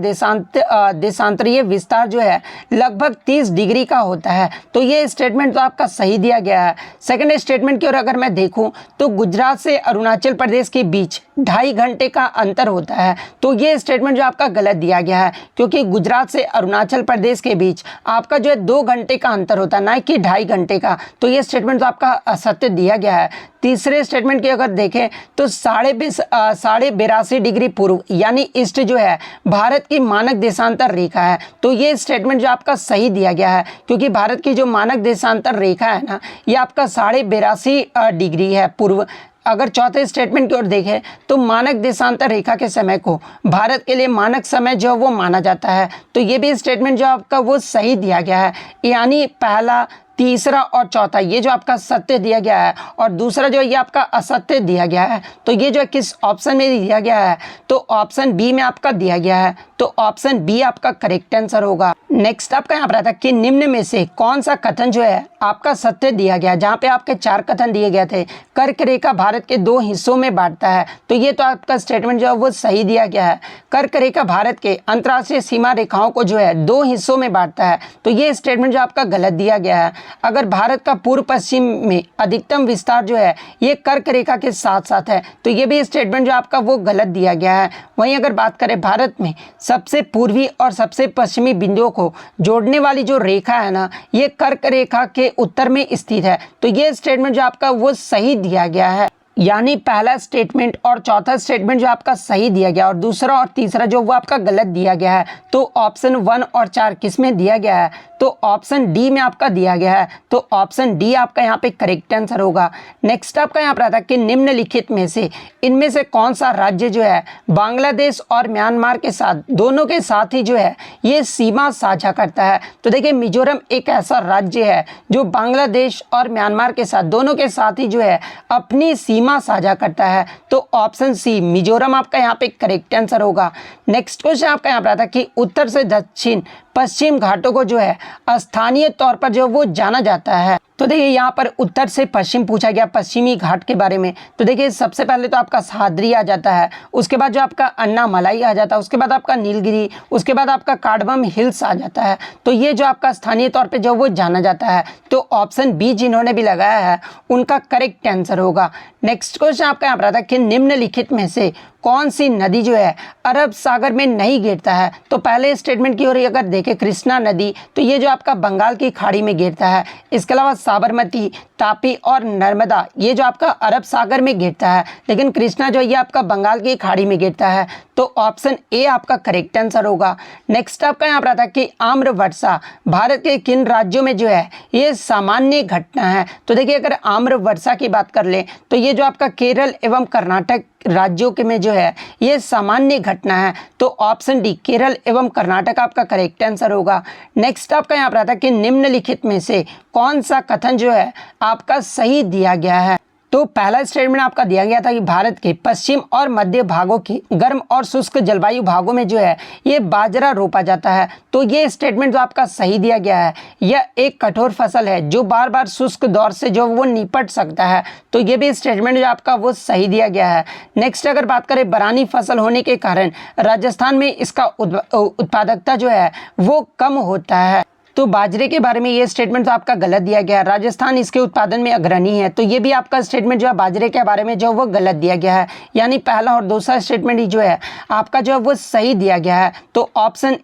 देशांतरीय विस्तार जो है लगभग 30 डिग्री का होता है। तो ये स्टेटमेंट तो आपका सही दिया गया है। सेकंड स्टेटमेंट की ओर अगर मैं देखूं तो गुजरात से अरुणाचल प्रदेश के बीच 2.5 घंटे का अंतर होता है। तो ये स्टेटमेंट जो आपका गलत दिया गया है, क्योंकि गुजरात से अरुणाचल प्रदेश के बीच आपका जो है 2 घंटे का अंतर होता है, ना कि 2.5 घंटे का। तो ये स्टेटमेंट तो आपका असत्य दिया गया है। तीसरे स्टेटमेंट की अगर देखें तो 82.5 डिग्री पूर्व यानी ईस्ट जो है भारत की मानक देशांतर रेखा है। तो ये स्टेटमेंट जो आपका सही दिया गया है, क्योंकि भारत की जो मानक देशांतर रेखा है ना, ये आपका 82.5 डिग्री है पूर्व। अगर चौथे स्टेटमेंट की ओर देखें तो मानक देशांतर रेखा के समय को भारत के लिए मानक समय जो वो माना जाता है। तो ये भी स्टेटमेंट जो आपका वो सही दिया गया है। यानी पहला, तीसरा और चौथा ये जो आपका सत्य दिया गया है और दूसरा जो ये आपका असत्य दिया गया है। तो ये जो किस ऑप्शन में दिया गया है, तो ऑप्शन बी में आपका दिया गया है। तो ऑप्शन बी आपका करेक्ट आंसर होगा। नेक्स्ट आपका यहाँ पर आता है कि निम्न में से कौन सा कथन जो है आपका सत्य दिया गया, जहाँ पे आपके 4 कथन दिए गए थे। कर्क रेखा भारत के 2 हिस्सों में बांटता है। तो ये तो आपका स्टेटमेंट जो है वो सही दिया गया है। कर्क रेखा भारत के अंतर्राष्ट्रीय सीमा रेखाओं को जो है 2 हिस्सों में बांटता है। तो ये स्टेटमेंट जो आपका गलत दिया गया है। अगर भारत का पूर्व पश्चिम में अधिकतम विस्तार जो है ये कर्क रेखा के साथ साथ है, तो ये भी स्टेटमेंट जो आपका वो गलत दिया गया है। वहीं अगर बात करें भारत में सबसे पूर्वी और सबसे पश्चिमी बिंदुओं को जोड़ने वाली जो रेखा है ना, ये कर्क रेखा के उत्तर में स्थित है। तो ये स्टेटमेंट जो आपका वो सही दिया गया है। यानी पहला स्टेटमेंट और चौथा स्टेटमेंट जो आपका सही दिया गया और दूसरा और तीसरा जो वो आपका गलत दिया गया है। तो ऑप्शन 1 और 4 किस में दिया गया है? तो ऑप्शन डी में आपका दिया गया है। तो ऑप्शन डी आपका यहाँ पे करेक्ट आंसर होगा। नेक्स्ट आपका यहाँ पर आता है कि निम्नलिखित में से इनमें से कौन सा राज्य जो है बांग्लादेश और म्यांमार के साथ दोनों के साथ ही जो है ये सीमा साझा करता है? तो देखिए मिजोरम एक ऐसा राज्य है जो बांग्लादेश और म्यांमार के साथ दोनों के साथ ही जो है अपनी सीमा साझा करता है। तो ऑप्शन सी मिजोरम आपका यहाँ पे करेक्ट आंसर होगा। नेक्स्ट क्वेश्चन आपका यहाँ पर आता है कि उत्तर से दक्षिण पश्चिम घाटों को जो है स्थानीय तौर पर जो वो जाना जाता है। तो देखिए यहाँ पर उत्तर से पश्चिम पूछा गया पश्चिमी घाट के बारे में। तो देखिए सबसे पहले तो आपका सह्याद्री आ जाता है, उसके बाद जो आपका अन्नामलाई आ जाता है, उसके बाद आपका नीलगिरी, उसके बाद आपका काडबम हिल्स आ जाता है। तो ये जो आपका स्थानीय तौर पे जो वो जाना जाता है। तो ऑप्शन बी जिन्होंने भी लगाया है उनका करेक्ट आंसर होगा। नेक्स्ट क्वेश्चन आपका यहाँ पर आता है कि निम्नलिखित में से कौन सी नदी जो है अरब सागर में नहीं गिरता है? तो पहले स्टेटमेंट की ओर अगर देखें कृष्णा नदी, तो ये जो आपका बंगाल की खाड़ी में गिरता है। इसके अलावा साबरमती, तापी और नर्मदा ये जो आपका अरब सागर में गिरता है, लेकिन कृष्णा जो ये आपका बंगाल की खाड़ी में गिरता है। तो ऑप्शन ए आपका करेक्ट आंसर होगा। नेक्स्ट आपका यहाँ पर आता है कि आम्र वर्षा भारत के किन राज्यों में जो है ये सामान्य घटना है? तो देखिए अगर आम्र वर्षा की बात कर लें तो ये जो आपका केरल एवं कर्नाटक राज्यों के में जो है ये सामान्य घटना है। तो ऑप्शन डी केरल एवं कर्नाटक आपका करेक्ट आंसर होगा। नेक्स्ट आपका यहाँ पर आता है कि निम्नलिखित में से कौन सा कथन जो है आपका सही दिया गया है? तो पहला स्टेटमेंट आपका दिया गया था कि भारत के पश्चिम और मध्य भागों के गर्म और शुष्क जलवायु भागों में जो है ये बाजरा रोपा जाता है। तो ये स्टेटमेंट जो आपका सही दिया गया है, यह एक कठोर फसल है जो बार बार शुष्क दौर से जो वो निपट सकता है। तो ये भी स्टेटमेंट जो आपका वो सही दिया गया है। नेक्स्ट अगर बात करें बरानी फसल होने के कारण राजस्थान में इसका उत्पादकता जो है वो कम होता है। तो बाजरे के बारे में ये स्टेटमेंट तो आपका गलत दिया गया है। राजस्थान इसके उत्पादन में अग्रणी है। तो ये भी आपका स्टेटमेंट जो है बाजरे के बारे में जो वो गलत दिया गया है। यानी पहला और दूसरा स्टेटमेंट ही जो है आपका जो है वो सही दिया गया है। तो ऑप्शन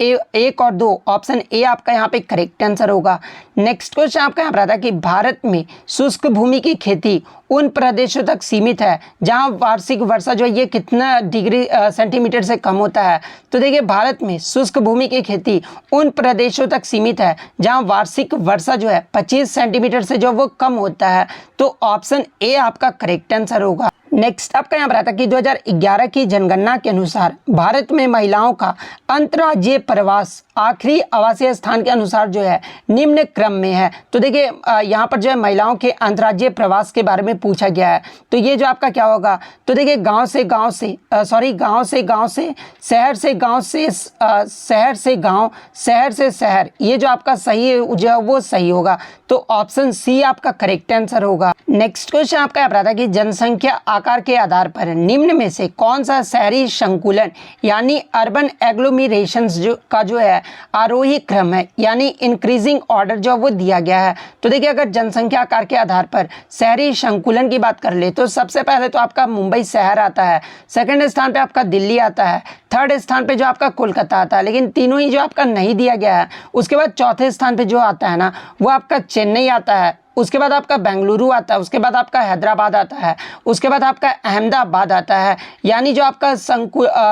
एक और दो ऑप्शन ए आपका यहाँ पे करेक्ट आंसर होगा। नेक्स्ट क्वेश्चन आपका यहाँ पर आता है कि भारत में शुष्क भूमि की खेती उन प्रदेशों तक सीमित है जहाँ वार्षिक वर्षा जो है ये कितना डिग्री सेंटीमीटर से कम होता है? तो देखिए भारत में शुष्क भूमि की खेती उन प्रदेशों तक सीमित है जहाँ वार्षिक वर्षा जो है 25 सेंटीमीटर से जो वो कम होता है। तो ऑप्शन ए आपका करेक्ट आंसर होगा। नेक्स्ट आपका यहाँ पर आता है कि 2011 की जनगणना के अनुसार भारत में महिलाओं का अंतर्राज्यीय प्रवास आखिरी आवासीय स्थान के अनुसार जो है निम्न क्रम में है। तो देखिए यहाँ पर जो है महिलाओं के अंतर्राज्यीय प्रवास के बारे में पूछा गया है। तो ये जो आपका क्या होगा? तो देखिए गांव से गांव से शहर से गांव से शहर से गांव, शहर से शहर, ये जो आपका सही है जो वो सही होगा। तो ऑप्शन सी आपका करेक्ट आंसर होगा। नेक्स्ट क्वेश्चन आपका यहाँ पर आता है कि जनसंख्या आकार के आधार पर निम्न में से कौन सा शहरी संकुलन यानी अर्बन एग्लोमेरेशंस जो है आरोही क्रम है, यानी इंक्रीजिंग ऑर्डर जो वो दिया गया है? तो देखिए अगर जनसंख्या आकार के आधार पर शहरी संकुलन की बात कर ले तो सबसे पहले तो आपका मुंबई शहर आता है, सेकंड स्थान पे आपका दिल्ली आता है, थर्ड स्थान पे जो आपका कोलकाता आता है, लेकिन तीनों ही जो आपका नहीं दिया गया है। उसके बाद चौथे स्थान पे जो आता है ना वो आपका चेन्नई आता है, उसके बाद आपका बेंगलुरु आता है, उसके बाद आपका हैदराबाद आता है, उसके बाद आपका अहमदाबाद आता है। यानी जो आपका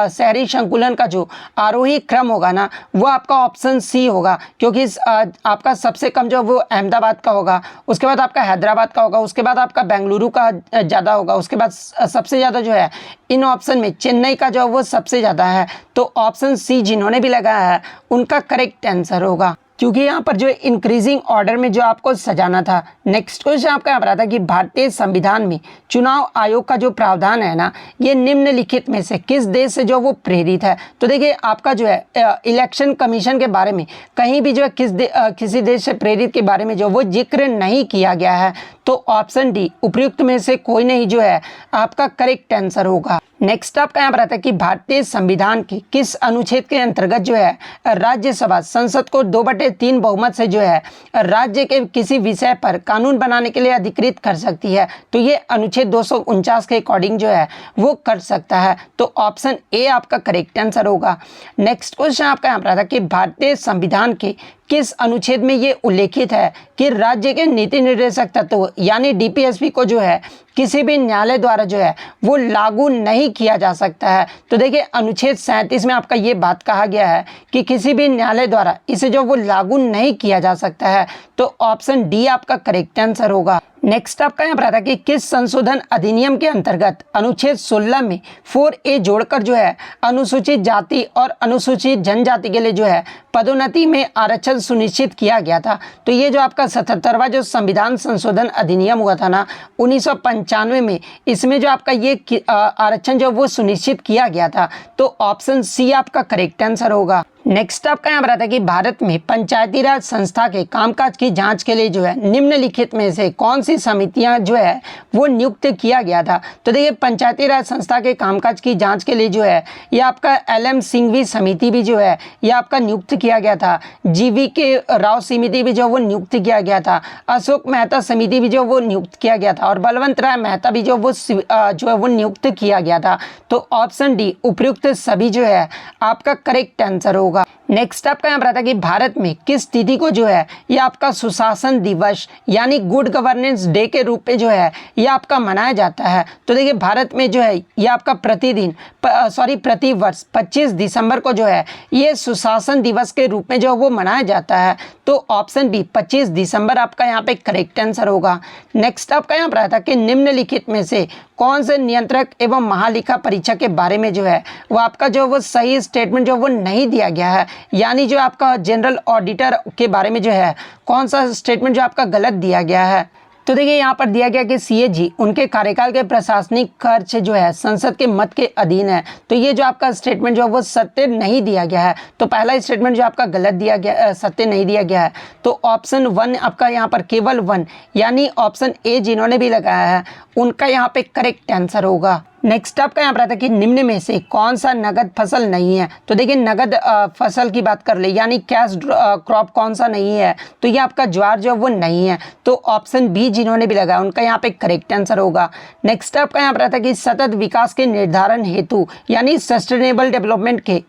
शहरी संकुलन का जो आरोही क्रम होगा ना वो आपका ऑप्शन सी होगा, क्योंकि आपका सबसे कम जो वो अहमदाबाद का होगा, उसके बाद आपका हैदराबाद का होगा, उसके बाद आपका बेंगलुरु का ज़्यादा होगा, उसके बाद सबसे ज़्यादा जो है इन ऑप्शन में चेन्नई का जो वो सबसे ज़्यादा है। तो ऑप्शन सी जिन्होंने भी लगाया है उनका करेक्ट आंसर होगा, क्योंकि यहाँ पर जो इंक्रीजिंग ऑर्डर में जो आपको सजाना था। नेक्स्ट क्वेश्चन आपका यहाँ पर आता है कि भारतीय संविधान में चुनाव आयोग का जो प्रावधान है ना ये निम्नलिखित में से किस देश से जो वो प्रेरित है? तो देखिए आपका जो है इलेक्शन कमीशन के बारे में कहीं भी जो है किसी देश से प्रेरित के बारे में जो वो जिक्र नहीं किया गया है। तो ऑप्शन डी उपयुक्त में से कोई नहीं जो है आपका करेक्ट आंसर होगा। नेक्स्ट आपका यहाँ पर आता है कि भारतीय संविधान के किस अनुच्छेद के अंतर्गत जो है राज्यसभा संसद को 2/3 बहुमत से जो है राज्य के किसी विषय पर कानून बनाने के लिए अधिकृत कर सकती है? तो ये अनुच्छेद 249 के अकॉर्डिंग जो है वो कर सकता है। तो ऑप्शन ए आपका करेक्ट आंसर होगा। नेक्स्ट क्वेश्चन आपका यहाँ पर आता है कि भारतीय संविधान के किस अनुच्छेद में ये उल्लेखित है कि राज्य के नीति निर्देशक तत्व यानी डीपीएसपी को जो है किसी भी न्यायालय द्वारा जो है वो लागू नहीं किया जा सकता है। तो देखिए अनुच्छेद 37 में आपका ये बात कहा गया है कि किसी भी न्यायालय द्वारा इसे जो वो लागू नहीं किया जा सकता है। तो ऑप्शन डी आपका करेक्ट आंसर होगा। नेक्स्ट आपका यहाँ पर आता है कि किस संशोधन अधिनियम के अंतर्गत अनुच्छेद 16 में 4A जोड़कर जो है अनुसूचित जाति और अनुसूचित जनजाति के लिए जो है पदोन्नति में आरक्षण सुनिश्चित किया गया था। तो ये जो आपका 77वां जो संविधान संशोधन अधिनियम हुआ था ना 1995 में, इसमें जो आपका ये आरक्षण जो वो सुनिश्चित किया गया था। तो ऑप्शन सी आपका करेक्ट आंसर होगा। नेक्स्ट आपका यहाँ पर आता है कि भारत में पंचायती राज संस्था के कामकाज की जांच के लिए जो है निम्नलिखित में से कौन सी समितियां जो है वो नियुक्त किया गया था। तो देखिए पंचायती राज संस्था के कामकाज की जांच के लिए जो है ये आपका LM सिंघवी समिति भी जो है ये आपका नियुक्त किया गया था। GVK राव समिति भी जो वो नियुक्त किया गया था। अशोक मेहता समिति भी जो वो नियुक्त किया गया था और बलवंत राय मेहता भी जो है वो नियुक्त किया गया था। तो ऑप्शन डी उपयुक्त सभी जो है आपका करेक्ट आंसर होगा। नेक्स्ट आपका यहाँ पर आता है कि भारत में किस तिथि को जो है ये आपका सुशासन दिवस यानी गुड गवर्नेंस डे के रूप में जो है ये आपका मनाया जाता है। तो देखिए भारत में जो है ये आपका प्रति वर्ष 25 दिसंबर को जो है ये सुशासन दिवस के रूप में जो वो मनाया जाता है। तो ऑप्शन बी 25 दिसंबर आपका यहाँ पे करेक्ट आंसर होगा। नेक्स्ट आपका यहाँ पर आता है कि निम्नलिखित में से कौन से नियंत्रक एवं महालेखा परीक्षक के बारे में जो है वो आपका जो वो सही स्टेटमेंट जो वो नहीं दिया गया है, यानी जो आपका जनरल ऑडिटर के बारे में जो है कौन सा स्टेटमेंट जो आपका गलत दिया गया है। तो देखिए यहाँ पर दिया गया कि CAG उनके कार्यकाल के प्रशासनिक खर्च जो है संसद के मत के अधीन है। तो ये जो आपका स्टेटमेंट जो है वो सत्य नहीं दिया गया है। तो पहला स्टेटमेंट जो आपका गलत दिया गया, सत्य नहीं दिया गया है। तो ऑप्शन 1 आपका यहाँ पर केवल 1 यानी ऑप्शन ए जिन्होंने भी लगाया है उनका यहाँ पे करेक्ट आंसर होगा। नेक्स्ट आपका यहाँ पर आता है कि निम्न में से कौन सा नगद फसल नहीं है। तो देखिए नगद फसल की बात कर ले यानी कैश क्रॉप कौन सा नहीं है। तो ये आपका ज्वार जो है वो नहीं है। तो ऑप्शन बी जिन्होंने भी लगाया उनका यहाँ पे करेक्ट आंसर होगा। नेक्स्ट आपका यहाँ पर आता है कि सतत विकास के निर्धारण हेतु यानी सस्टेनेबल डेवलपमेंट के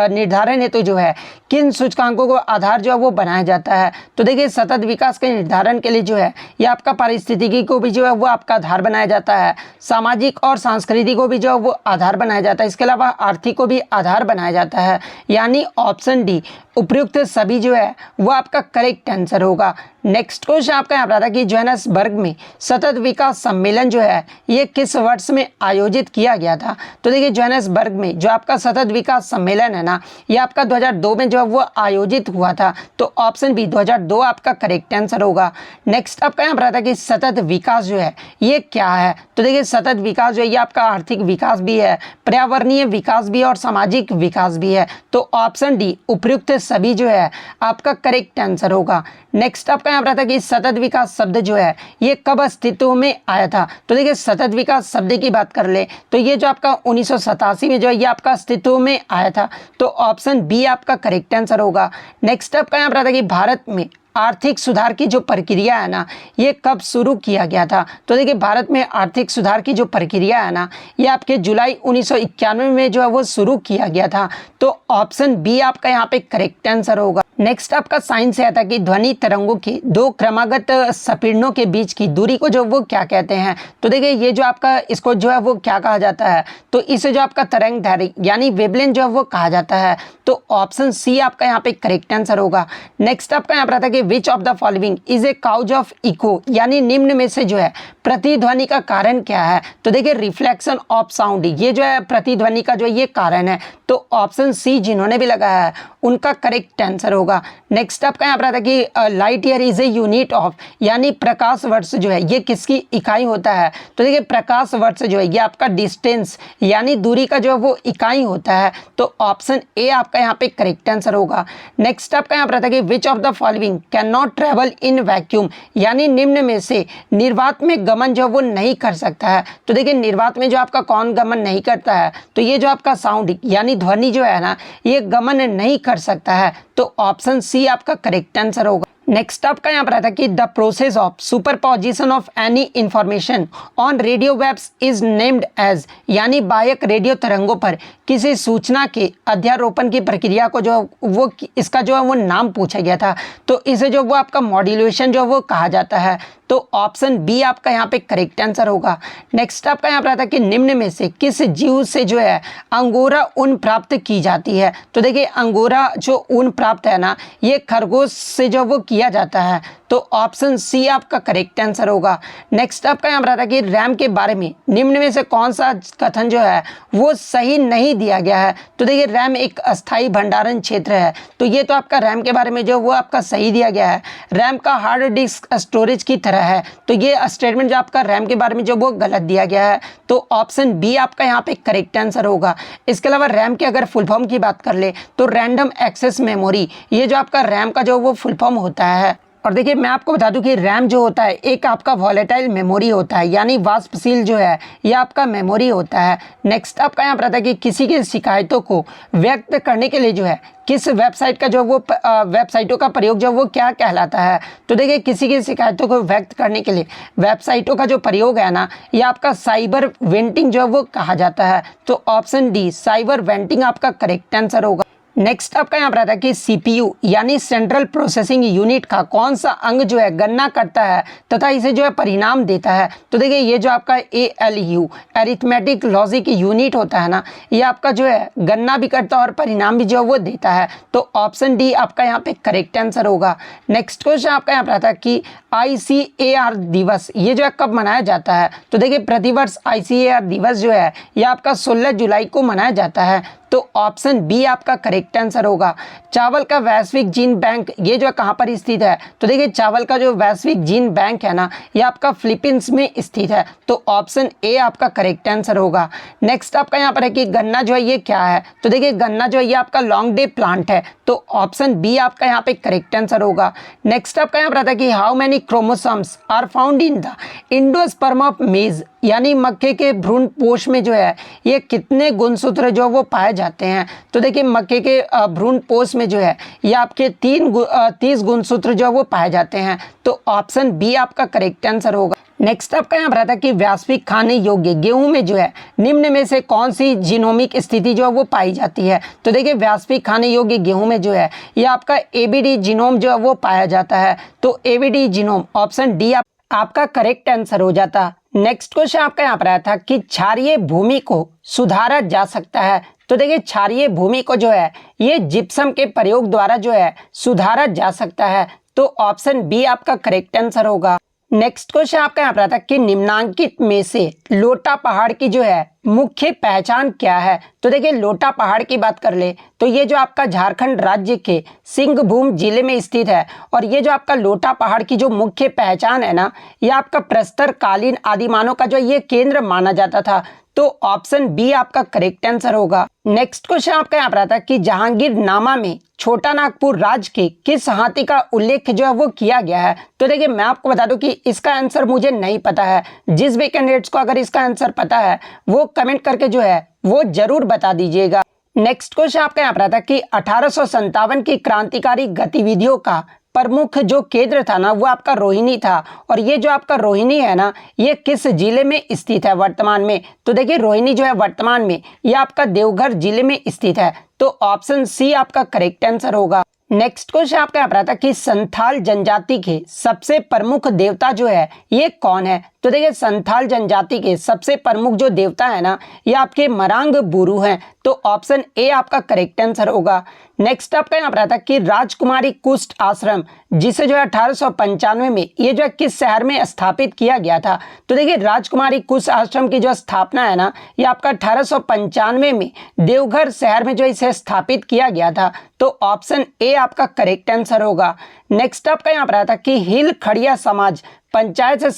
निर्धारण हेतु जो है किन सूचकांकों को आधार जो है वो बनाया जाता है। तो देखिए सतत विकास के निर्धारण के लिए जो है ये आपका पारिस्थितिकी को भी जो है वो आपका आधार बनाया जाता है, सामाजिक और सांस्कृतिक को भी जो है वो आधार बनाया जाता है, इसके अलावा आर्थिक को भी आधार बनाया जाता है। यानी ऑप्शन डी उपयुक्त सभी जो है वो आपका करेक्ट आंसर होगा। नेक्स्ट क्वेश्चन आपका यहाँ पर आता है कि जोहान्सबर्ग में सतत विकास सम्मेलन जो है ये किस वर्ष में आयोजित किया गया था। तो देखिए जोहान्सबर्ग में जो आपका सतत विकास सम्मेलन है ना ये आपका 2002 में जो है वो आयोजित हुआ था। तो ऑप्शन बी 2002 आपका करेक्ट आंसर होगा। नेक्स्ट आपका यहाँ पर आता है कि सतत विकास जो है ये क्या है। तो देखिए सतत विकास जो है ये आपका आर्थिक विकास भी है, पर्यावरणीय विकास भी है और सामाजिक विकास भी है। तो ऑप्शन डी उपयुक्त सभी जो है आपका करेक्ट आंसर होगा। नेक्स्ट आपका यहाँ पर आता है कि सतत विकास शब्द जो है ये कब अस्तित्व में आया था। तो देखिए सतत विकास शब्द की बात कर ले तो ये जो आपका 1987 में जो है ये आपका अस्तित्व में आया था। तो ऑप्शन बी आपका करेक्ट आंसर होगा। नेक्स्ट आपका यहाँ पर आता है कि भारत में आर्थिक सुधार की जो प्रक्रिया है ना ये कब शुरू किया गया था। तो देखिए भारत में आर्थिक सुधार की जो प्रक्रिया है ना ये आपके जुलाई 1991 में जो है वो शुरू किया गया था। तो ऑप्शन बी आपका यहाँ पे करेक्ट आंसर होगा। नेक्स्ट आपका साइंस से आता है कि ध्वनि तरंगों के दो क्रमागत संपीड़नों के बीच की दूरी को जो वो क्या कहते हैं। तो देखिए ये जो आपका इसको जो है वो क्या कहा जाता है। तो इसे जो आपका तरंग दैर्घ्य यानी वेवलेंथ जो है वो कहा जाता है। तो ऑप्शन सी आपका यहाँ पे करेक्ट आंसर होगा। नेक्स्ट आपका यहाँ पर आता है कि which of the following is a cause of eco यानी निम्न में से जो है प्रतिध्वनि का कारण क्या है। तो देखिए रिफ्लेक्शन ऑफ साउंड ये जो है प्रतिध्वनि का जो ये कारण है। तो ऑप्शन सी जिन्होंने भी लगाया है उनका करेक्ट आंसर होगा। नेक्स्ट आपका यहाँ पर आता है कि light year is a unit of यानी प्रकाश वर्ष जो है ये किसकी इकाई होता है। तो देखिए प्रकाश वर्ष जो है ये आपका डिस्टेंस यानी दूरी का जो है वो इकाई होता है। तो ऑप्शन ए आपका यहाँ पे करेक्ट आंसर होगा। नेक्स्ट आपका यहाँ पर आता है कि which of the following can not travel in vacuum यानी निम्न में से निर्वात में गमन जो वो नहीं कर सकता है। तो देखिए निर्वात में जो आपका कौन गमन नहीं करता है। तो ये जो आपका साउंड यानी ध्वनि जो है ना ये गमन नहीं कर सकता है। तो ऑप्शन सी आपका करेक्ट आंसर होगा। नेक्स्ट आपका यहाँ पर आता है कि the process of superposition of any information on radio waves is named as, यानी बाह्यक रेडियो तरंगों पर किसी सूचना के अध्यारोपण की प्रक्रिया को जो वो इसका जो है वो नाम पूछा गया था, तो इसे जो वो आपका मॉड्यूलेशन जो वो कहा जाता है। तो ऑप्शन बी आपका यहाँ पे करेक्ट आंसर होगा। नेक्स्ट आपका यहाँ पर आता है कि निम्न में से किस जीव से जो है अंगोरा ऊन प्राप्त की जाती है। तो देखिए अंगोरा जो ऊन प्राप्त है ना, ये खरगोश से जो वो किया जाता है, तो ऑप्शन सी आपका करेक्ट आंसर होगा। नेक्स्ट आपका यहाँ पर आता है कि रैम के बारे में निम्न में से कौन सा कथन जो है वो सही नहीं दिया गया है। तो देखिए रैम एक अस्थायी भंडारण क्षेत्र है, तो ये तो आपका रैम के बारे में जो वो आपका सही दिया गया है। रैम का हार्ड डिस्क स्टोरेज की तरह है, तो ये स्टेटमेंट जो आपका रैम के बारे में जो वो गलत दिया गया है, तो ऑप्शन बी आपका यहाँ पे करेक्ट आंसर होगा। इसके अलावा रैम के अगर फुल फॉर्म की बात कर ले तो रैंडम एक्सेस मेमोरी, ये जो आपका रैम का जो वो फुल फॉर्म होता है। और देखिए मैं आपको बता दूं कि रैम जो होता है एक आपका वॉलेटाइल मेमोरी होता है, यानी वाष्पशील जो है ये आपका मेमोरी होता है। नेक्स्ट आपका यहाँ पर आता है कि किसी की शिकायतों को व्यक्त करने के लिए जो है किस वेबसाइट का जो वो वेबसाइटों का प्रयोग जो वो क्या कहलाता है। तो देखिए किसी की शिकायतों को व्यक्त करने के लिए वेबसाइटों का जो प्रयोग है ना, ये आपका साइबर वेंटिंग जो है वो कहा जाता है। तो ऑप्शन डी साइबर वेंटिंग आपका करेक्ट आंसर होगा। नेक्स्ट आपका यहाँ पर आता है कि सीपीयू यानी सेंट्रल प्रोसेसिंग यूनिट का कौन सा अंग जो है गणना करता है तथा इसे जो है परिणाम देता है। तो देखिए ये जो आपका ALU अरिथमेटिक लॉजिक यूनिट होता है ना, ये आपका जो है गणना भी करता है और परिणाम भी जो है वो देता है। तो ऑप्शन डी आपका यहाँ पे करेक्ट आंसर होगा। नेक्स्ट क्वेश्चन आपका यहाँ पर आता है कि ICAR दिवस ये जो है कब मनाया जाता है। तो देखिए प्रतिवर्ष ICAR दिवस जो है ये आपका 16 जुलाई को मनाया जाता है। तो ऑप्शन बी आपका करेक्ट आंसर होगा। चावल का वैश्विक जीन बैंक ये जो है कहाँ पर स्थित है। तो देखिए चावल का जो वैश्विक जीन बैंक है ना, ये आपका फिलीपींस में स्थित है। तो ऑप्शन ए आपका करेक्ट आंसर होगा। नेक्स्ट आपका यहाँ पर है कि गन्ना जो है ये क्या है। तो देखिए गन्ना जो है ये आपका लॉन्ग डे प्लांट है। तो ऑप्शन बी आपका यहाँ पे करेक्ट आंसर होगा। नेक्स्ट आपका यहाँ पर आता है कि how many chromosomes are found in the endosperm of maize, यानी मक्के के भ्रूण पोष में जो है ये कितने गुणसूत्र जो वो पाए जाते हैं। तो देखिए मक्के के भ्रूण पोष में जो है ये आपके 30 गुणसूत्र जो वो पाए जाते हैं। तो ऑप्शन बी आपका करेक्ट आंसर होगा। नेक्स्ट आपका यहाँ पर आता है कि वैश्विक खाने योग्य गेहूं में जो है निम्न में से कौन सी जीनोमिक स्थिति जो है वो पाई जाती है। तो देखिए वैश्विक खाने योग्य गेहूं में जो है ये आपका ABD जीनोम जो है वो पाया जाता है। तो ABD जीनोम ऑप्शन डी आपका करेक्ट आंसर हो जाता। नेक्स्ट क्वेश्चन आपका यहाँ पर आया था कि क्षारीय भूमि को सुधारा जा सकता है। तो देखिए क्षारीय भूमि को जो है ये जिप्सम के प्रयोग द्वारा जो है सुधारा जा सकता है। तो ऑप्शन बी आपका करेक्ट आंसर होगा। नेक्स्ट क्वेश्चन आपका यहाँ पर आता है कि निम्नांकित में से लोटा पहाड़ की जो है मुख्य पहचान क्या है। तो देखिए लोटा पहाड़ की बात कर ले तो ये जो आपका झारखंड राज्य के सिंहभूम जिले में स्थित है, और ये जो आपका लोटा पहाड़ की जो मुख्य पहचान है ना, ये आपका प्रस्तर कालीन आदिमानव का जो ये केंद्र माना जाता था। तो ऑप्शन बी आपका करेक्ट आंसर होगा। नेक्स्ट क्वेश्चन आपका यहाँ पर आता है कि जहांगीरनामा में छोटा नागपुर राज्य के किस हाथी का उल्लेख जो है वो किया गया है। तो देखिए मैं आपको बता दूं कि इसका आंसर मुझे नहीं पता है। जिस भी कैंडिडेट्स को अगर इसका आंसर पता है वो कमेंट करके जो है वो जरूर बता दीजिएगा। नेक्स्ट क्वेश्चन आपका यहाँ पर आता है कि 1857 की क्रांतिकारी गतिविधियों का प्रमुख जो केंद्र था ना वो आपका रोहिणी था, और ये जो आपका रोहिणी है ना ये किस जिले में स्थित है वर्तमान में। तो देखिए रोहिणी जो है वर्तमान में ये आपका देवघर जिले में स्थित है। तो ऑप्शन सी आपका करेक्ट आंसर होगा। नेक्स्ट क्वेश्चन आपका यहाँ पर आता है कि संथाल जनजाति के सबसे प्रमुख देवता जो है ये कौन है। तो देखिए संथाल जनजाति के सबसे प्रमुख जो देवता है ना ये आपके मरांग बुरु हैं। तो ऑप्शन ए आपका करेक्ट आंसर होगा। नेक्स्ट आपका यहाँ पर आता है कि राजकुमारी कुष्ठ आश्रम जिसे जो है 1895 में ये जो है किस शहर में स्थापित किया गया था। तो देखिए राजकुमारी कुष्ठ आश्रम की जो स्थापना है ना ये आपका 1895 में देवघर शहर में जो इसे स्थापित किया गया था। तो ऑप्शन ए आपका करेक्ट आंसर होगा। नेक्स्ट आपका यहाँ पर आता है कि हिल खड़िया समाज पंचायत से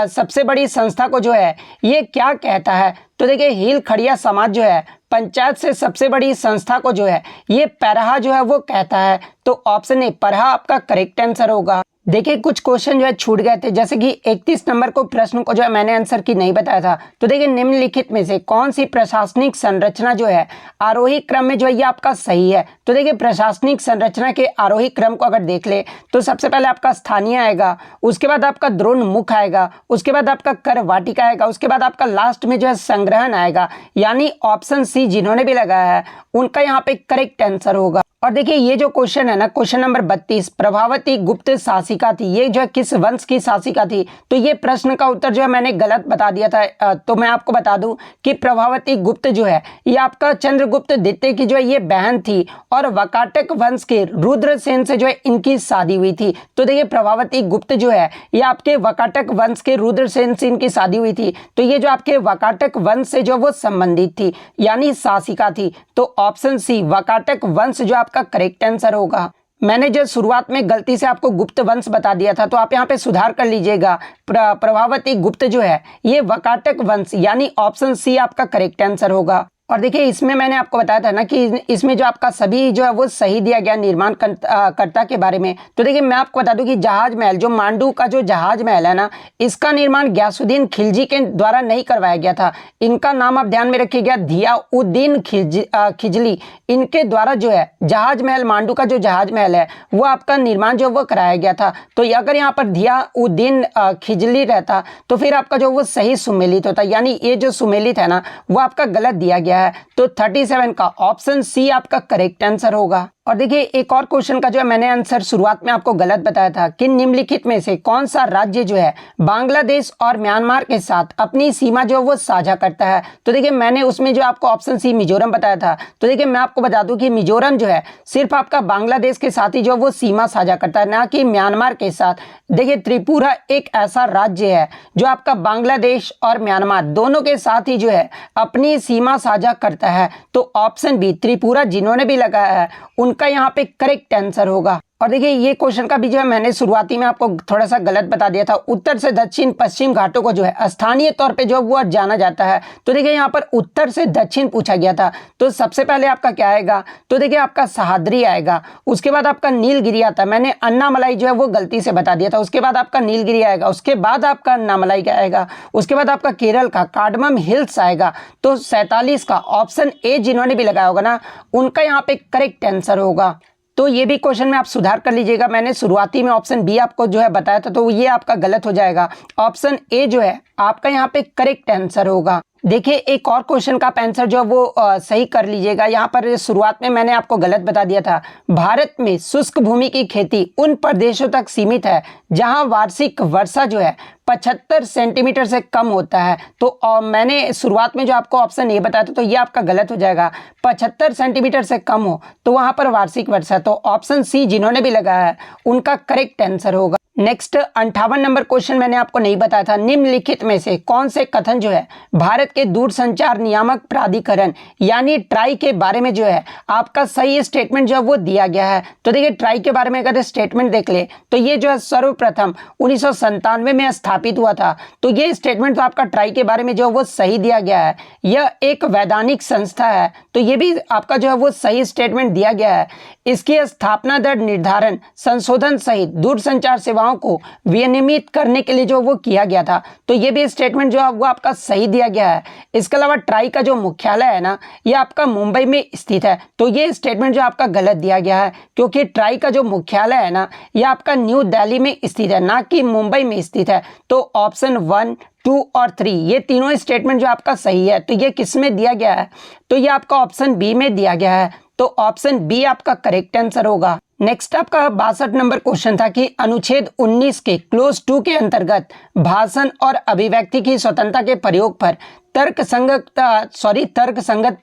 सबसे बड़ी संस्था को जो है ये क्या कहता है। तो देखिए हिल खड़िया समाज जो है पंचायत से सबसे बड़ी संस्था को जो है ये पैरहा जो है वो कहता है। तो ऑप्शन ए पैरहा आपका करेक्ट आंसर होगा। देखिए कुछ क्वेश्चन जो है छूट गए थे, जैसे कि 31 नंबर को प्रश्न को जो है मैंने आंसर की नहीं बताया था। तो देखिए निम्नलिखित में से कौन सी प्रशासनिक संरचना जो है आरोही क्रम में जो है ये आपका सही है। तो देखिए प्रशासनिक संरचना के आरोही क्रम को अगर देख ले तो सबसे पहले आपका स्थानीय आएगा, उसके बाद आपका द्रोणमुख आएगा, उसके बाद आपका कर वाटिका आएगा, उसके बाद आपका लास्ट में जो है संग्रहण आएगा। यानी ऑप्शन सी जिन्होंने भी लगाया है उनका यहाँ पे करेक्ट आंसर होगा। और देखिए ये जो क्वेश्चन है ना, क्वेश्चन नंबर 32, प्रभावती गुप्त शासिका थी, ये जो है किस वंश की शासिका थी। तो ये प्रश्न का उत्तर जो है मैंने गलत बता दिया था। तो मैं आपको बता दूं कि प्रभावती गुप्त जो है ये आपका चंद्रगुप्त द्वितीय की जो है ये बहन थी और वकाटक वंश के रुद्रसेन से जो है इनकी शादी हुई थी। तो देखिए प्रभावती गुप्त जो है ये आपके वकाटक वंश के रुद्रसेन से इनकी शादी हुई थी। तो ये जो आपके वकाटक वंश से जो वो संबंधित थी यानी शासिका थी। तो ऑप्शन सी वकाटक वंश जो आपका करेक्ट आंसर होगा। मैंने जो शुरुआत में गलती से आपको गुप्त वंश बता दिया था तो आप यहाँ पे सुधार कर लीजिएगा। प्रभावती गुप्त जो है ये वकाटक वंश यानी ऑप्शन सी आपका करेक्ट आंसर होगा। और देखिए इसमें मैंने आपको बताया था ना कि इसमें जो आपका सभी जो है वो सही दिया गया निर्माण कर्ता के बारे में। तो देखिए मैं आपको बता दूं कि जहाज महल जो मांडू का जो जहाज महल है ना, इसका निर्माण गयासुद्दीन खिलजी के द्वारा नहीं करवाया गया था। इनका नाम आप ध्यान में रखिएगा, धियाउद्दीन खिजली। इनके द्वारा जो है जहाज महल, मांडू का जो जहाज महल है वो आपका निर्माण जो वो कराया गया था। तो अगर यहाँ पर धियाउद्दीन खिजली रहता तो फिर आपका जो वो सही सुमेलित होता, यानी ये जो सुमेलित है ना वो आपका गलत दिया गया है। तो 37 का ऑप्शन सी आपका करेक्ट आंसर होगा। और देखिए एक और क्वेश्चन का जो है मैंने आंसर शुरुआत में आपको गलत बताया था कि निम्नलिखित में से कौन सा राज्य जो है बांग्लादेश और म्यांमार के साथ अपनी सीमा जो वो साझा करता है। तो देखिए मैंने उसमें जो आपको ऑप्शन सी मिजोरम बताया था। तो देखिए मैं आपको बता दूं कि मिजोरम जो है सिर्फ आपका बांग्लादेश के साथ ही जो वो सीमा साझा करता है, ना कि म्यांमार के साथ। देखिए त्रिपुरा एक ऐसा राज्य है जो आपका बांग्लादेश और म्यांमार दोनों के साथ ही जो है अपनी सीमा साझा करता है। तो ऑप्शन बी त्रिपुरा जिन्होंने भी लगाया है उनका यहाँ पे करेक्ट आंसर होगा। और देखिए ये क्वेश्चन का भी जो है मैंने शुरुआती में आपको थोड़ा सा गलत बता दिया था। उत्तर से दक्षिण पश्चिम घाटों को जो है स्थानीय तौर पे जो वो जाना जाता है। तो देखिए यहाँ पर उत्तर से दक्षिण पूछा गया था। तो सबसे पहले आपका क्या आएगा, तो देखिए आपका सह्याद्री आएगा, उसके बाद आपका नीलगिरी आता है। मैंने अन्नामलाई जो है वो गलती से बता दिया था। उसके बाद आपका नीलगिरी आएगा, उसके बाद आपका अन्नामलाई का आएगा, उसके बाद आपका केरल का कार्डमम हिल्स आएगा। तो 47 का ऑप्शन ए जिन्होंने भी लगाया होगा ना उनका यहाँ पे करेक्ट आंसर होगा। तो ये भी क्वेश्चन में आप सुधार कर लीजिएगा। मैंने शुरुआती में ऑप्शन बी आपको जो है बताया था तो ये आपका गलत हो जाएगा। ऑप्शन ए जो है आपका यहाँ पे करेक्ट आंसर होगा। देखिए एक और क्वेश्चन का आंसर जो वो सही कर लीजिएगा। यहाँ पर शुरुआत में मैंने आपको गलत बता दिया था। भारत में शुष्क भूमि की खेती उन प्रदेशों तक सीमित है जहां वार्षिक वर्षा जो है 75 सेंटीमीटर से कम होता है। तो मैंने शुरुआत में जो आपको ऑप्शन ए बताया था तो ये आपका गलत हो जाएगा। 75 सेंटीमीटर से कम हो तो वहां पर वार्षिक वर्षा। तो ऑप्शन सी जिन्होंने भी लगाया है उनका करेक्ट आंसर होगा। नेक्स्ट 58 नंबर क्वेश्चन मैंने आपको नहीं बताया था। निम्नलिखित में से कौन से कथन जो है भारत के दूरसंचार नियामक प्राधिकरण यानी ट्राई के बारे में जो है आपका सही स्टेटमेंट जो है वो दिया गया है। तो देखिए ट्राई के बारे में अगर स्टेटमेंट देख ले तो ये जो है सर्वप्रथम 1997 में स्थापित हुआ था। तो ये स्टेटमेंट तो आपका ट्राई के बारे में जो है वो सही दिया गया है। यह एक वैधानिक संस्था है तो ये भी आपका जो है वो सही स्टेटमेंट दिया गया है। इसकी स्थापना दर निर्धारण संशोधन सहित दूरसंचार सेवाओं को विनियमित करने के लिए जो वो किया गया था। तो ये भी स्टेटमेंट जो है वो आपका सही दिया गया है। इसके अलावा ट्राई का जो मुख्यालय है ना ये आपका मुंबई में स्थित है। तो ये स्टेटमेंट जो आपका गलत दिया गया है क्योंकि ट्राई का जो मुख्यालय है ना ये आपका न्यू दिल्ली में स्थित है, ना कि मुंबई में स्थित है। तो ऑप्शन 1, 2 और 3 ये तीनों स्टेटमेंट जो आपका सही है। तो ये किस में दिया गया है, तो ये आपका ऑप्शन बी में दिया गया है। तो ऑप्शन बी आपका करेक्ट आंसर होगा। नेक्स्ट आपका 62 नंबर क्वेश्चन था कि अनुच्छेद 19 के क्लोज 2 के अंतर्गत भाषण और अभिव्यक्ति की स्वतंत्रता के प्रयोग पर तर्कसंगत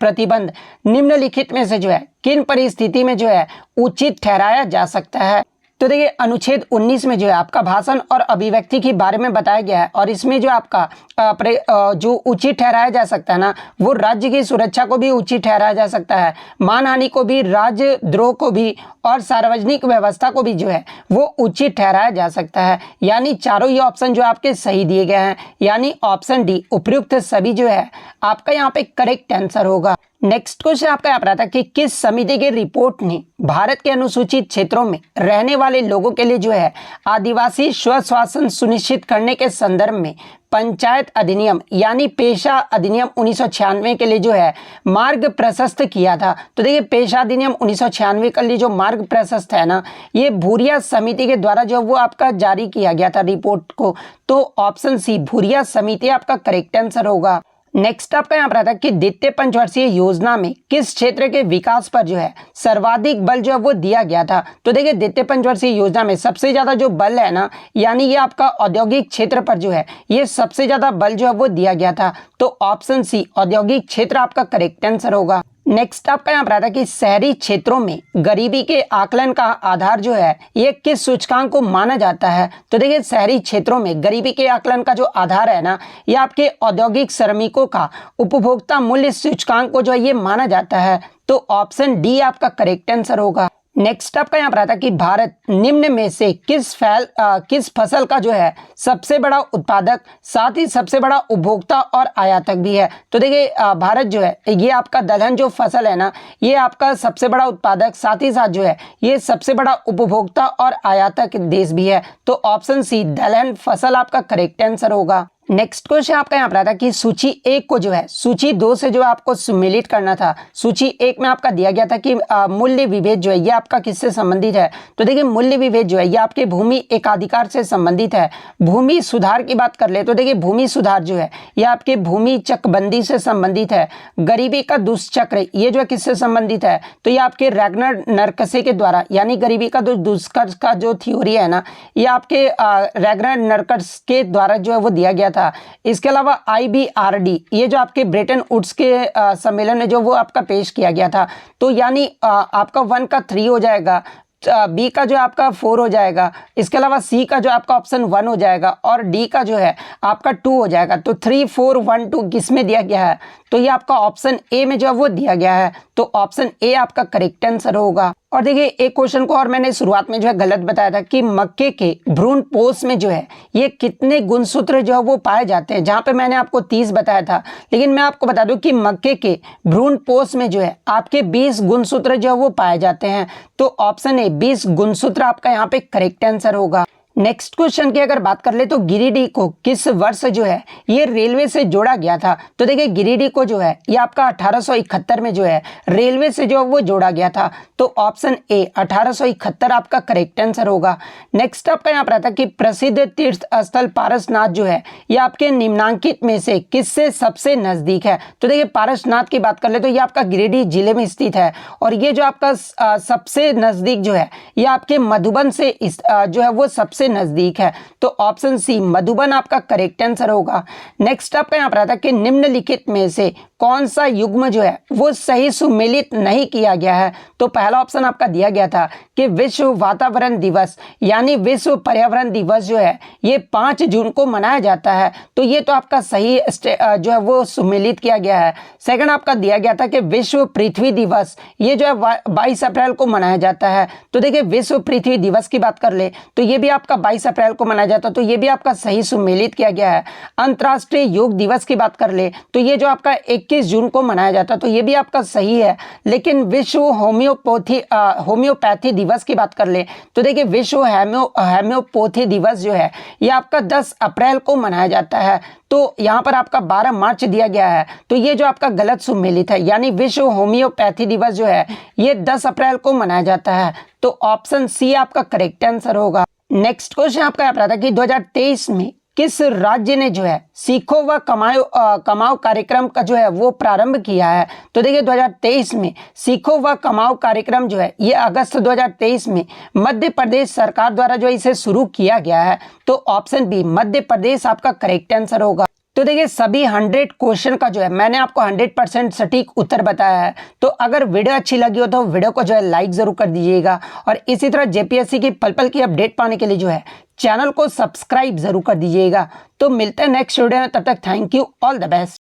प्रतिबंध निम्नलिखित में से जो है किन परिस्थिति में जो है उचित ठहराया जा सकता है। तो देखिए अनुच्छेद 19 में जो है आपका भाषण और अभिव्यक्ति के बारे में बताया गया है और इसमें जो आपका जो उचित ठहराया जा सकता है ना वो राज्य की सुरक्षा को भी उचित ठहराया जा सकता है, मानहानि को भी, राजद्रोह को भी और सार्वजनिक व्यवस्था को भी जो है वो उचित ठहराया जा सकता है। यानी चारों ही ऑप्शन जो आपके सही दिए गए हैं, यानी ऑप्शन डी उपयुक्त सभी जो है आपका यहाँ पे करेक्ट आंसर होगा। नेक्स्ट क्वेश्चन आपका यहाँ पर आता है कि किस समिति की रिपोर्ट ने भारत के अनुसूचित क्षेत्रों में रहने वाले लोगों के लिए जो है आदिवासी स्वशासन सुनिश्चित करने के संदर्भ में पंचायत अधिनियम यानी पेशा अधिनियम 1996 के लिए जो है मार्ग प्रशस्त किया था। तो देखिए पेशा अधिनियम 1996 के लिए जो मार्ग प्रशस्त है ना, ये भूरिया समिति के द्वारा जो वो आपका जारी किया गया था रिपोर्ट को। तो ऑप्शन सी भूरिया समिति आपका करेक्ट आंसर होगा। नेक्स्ट आपका यहाँ पर आता है कि द्वितीय पंचवर्षीय योजना में किस क्षेत्र के विकास पर जो है सर्वाधिक बल जो है वो दिया गया था। तो देखिए द्वितीय पंचवर्षीय योजना में सबसे ज्यादा जो बल है ना, यानी ये आपका औद्योगिक क्षेत्र पर जो है ये सबसे ज्यादा बल जो है वो दिया गया था। तो ऑप्शन सी औद्योगिक क्षेत्र आपका करेक्ट आंसर होगा। नेक्स्ट आपका यहाँ पर आता है कि शहरी क्षेत्रों में गरीबी के आकलन का आधार जो है ये किस सूचकांक को माना जाता है। तो देखिए शहरी क्षेत्रों में गरीबी के आकलन का जो आधार है ना, ये आपके औद्योगिक श्रमिकों का उपभोक्ता मूल्य सूचकांक को जो है ये माना जाता है। तो ऑप्शन डी आपका करेक्ट आंसर होगा। नेक्स्ट आपका यहाँ पर आता है कि भारत निम्न में से किस फसल का जो है सबसे बड़ा उत्पादक साथ ही सबसे बड़ा उपभोक्ता और आयातक भी है। तो देखिए भारत जो है ये आपका दलहन जो फसल है ना, ये आपका सबसे बड़ा उत्पादक साथ ही साथ जो है ये सबसे बड़ा उपभोक्ता और आयातक देश भी है। तो ऑप्शन सी दलहन फसल आपका करेक्ट आंसर होगा। नेक्स्ट क्वेश्चन आपका यहाँ पर आता है कि सूची 1 को जो है सूची 2 से जो है आपको सम्मिलित करना था। सूची 1 में आपका दिया गया था कि मूल्य विभेद जो है ये आपका किससे संबंधित है। तो देखिए मूल्य विभेद जो है ये आपके भूमि एकाधिकार से संबंधित है। भूमि सुधार की बात कर ले तो देखिए भूमि सुधार जो है ये आपके भूमि चकबंदी से संबंधित है। गरीबी का दुष्चक्र ये जो है किससे संबंधित है, तो ये आपके रैगनर नरकसे के द्वारा, यानी गरीबी का दुष्चक्र का जो थ्योरी है ना, ये आपके रैगनर नरकस के द्वारा जो है वो दिया गया था। इसके अलावा IBRD ये जो आपके ब्रेटन वुड्स के सम्मेलन में जो वो आपका पेश किया गया था। तो यानी आपका 1 का 3 हो जाएगा, बी का जो आपका 4 हो जाएगा, इसके अलावा सी का जो आपका ऑप्शन 1 हो जाएगा और डी का जो है आपका 2 हो जाएगा। तो 3 4 1 2 किस में दिया गया है, तो ये आपका ऑप्शन ए में जो है वो दिया गया है। तो ऑप्शन ए आपका करेक्ट आंसर होगा। और देखिए एक क्वेश्चन को और मैंने शुरुआत में जो है गलत बताया था कि मक्के के भ्रूण पोष में जो है ये कितने गुणसूत्र जो है वो पाए जाते हैं, जहां पे मैंने आपको 30 बताया था, लेकिन मैं आपको बता दूं कि मक्के के भ्रूण पोष में जो है आपके 20 गुणसूत्र जो है वो पाए जाते हैं। तो ऑप्शन ए 20 गुणसूत्र आपका यहाँ पे करेक्ट आंसर होगा। नेक्स्ट क्वेश्चन की अगर बात कर ले तो गिरिडीह को किस वर्ष जो है ये रेलवे से जोड़ा गया था। तो देखिए गिरिडीह को जो है ये आपका 1871 में जो है रेलवे से जो वो जोड़ा गया था। तो ऑप्शन ए 1871 आपका करेक्ट आंसर होगा। नेक्स्ट आपका यहाँ पर आता है कि प्रसिद्ध तीर्थ स्थल पारसनाथ जो है ये आपके निम्नांकित में से किससे सबसे नजदीक है। तो देखिए पारसनाथ की बात कर ले तो ये आपका गिरिडीह जिले में स्थित है और ये जो आपका सबसे नजदीक जो है ये आपके मधुबन से जो है वो सबसे नजदीक है। तो ऑप्शन सी मधुबन आपका करेक्ट आंसर होगा। नेक्स्ट आपका यहाँ पर आता है कि निम्नलिखित में से कौन सा युग्म जो है वो सही सुमेलित नहीं किया गया है। तो पहला ऑप्शन आपका दिया गया था कि विश्व वातावरण दिवस यानी विश्व पर्यावरण दिवस जो है ये 5 जून को मनाया जाता है। तो ये तो आपका सही जो है वो सुमेलित किया गया है। सेकंड आपका दिया गया था कि विश्व पृथ्वी दिवस ये जो है 22 अप्रैल को मनाया जाता है। तो देखिए विश्व पृथ्वी दिवस की बात कर ले तो ये भी आपका 22 अप्रैल को मनाया जाता है। तो ये भी आपका सही सुमेलित किया गया है। अंतर्राष्ट्रीय योग दिवस की बात कर ले तो ये जो आपका 21 जून को मनाया जाता है। तो ये भी आपका सही है। लेकिन विश्व होम्योपैथी दिवस की बात कर ले तो देखिए विश्व होम्योपैथी दिवस जो है ये आपका 10 अप्रैल को मनाया जाता है। तो यहाँ पर आपका 12 मार्च दिया गया है। तो ये जो आपका गलत सुमेलित है, यानी विश्व होम्योपैथी दिवस जो है ये 10 अप्रैल को मनाया जाता है। तो ऑप्शन सी आपका करेक्ट आंसर होगा। नेक्स्ट क्वेश्चन आपका यहाँ पर आता है कि 2023 में किस राज्य ने जो है सीखो व कमाओ कार्यक्रम का जो है वो प्रारंभ किया है। तो देखिए 2023 में सीखो व कमाओ कार्यक्रम जो है ये अगस्त 2023 में मध्य प्रदेश सरकार द्वारा जो इसे शुरू किया गया है। तो ऑप्शन बी मध्य प्रदेश आपका करेक्ट आंसर होगा। तो देखिए सभी 100 क्वेश्चन का जो है मैंने आपको 100% सटीक उत्तर बताया है। तो अगर वीडियो अच्छी लगी हो तो वीडियो को जो है लाइक जरूर कर दीजिएगा और इसी तरह जेपीएससी की पल पल की अपडेट पाने के लिए जो है चैनल को सब्सक्राइब जरूर कर दीजिएगा। तो मिलते हैं नेक्स्ट वीडियो में, तब तक thank you, all the best.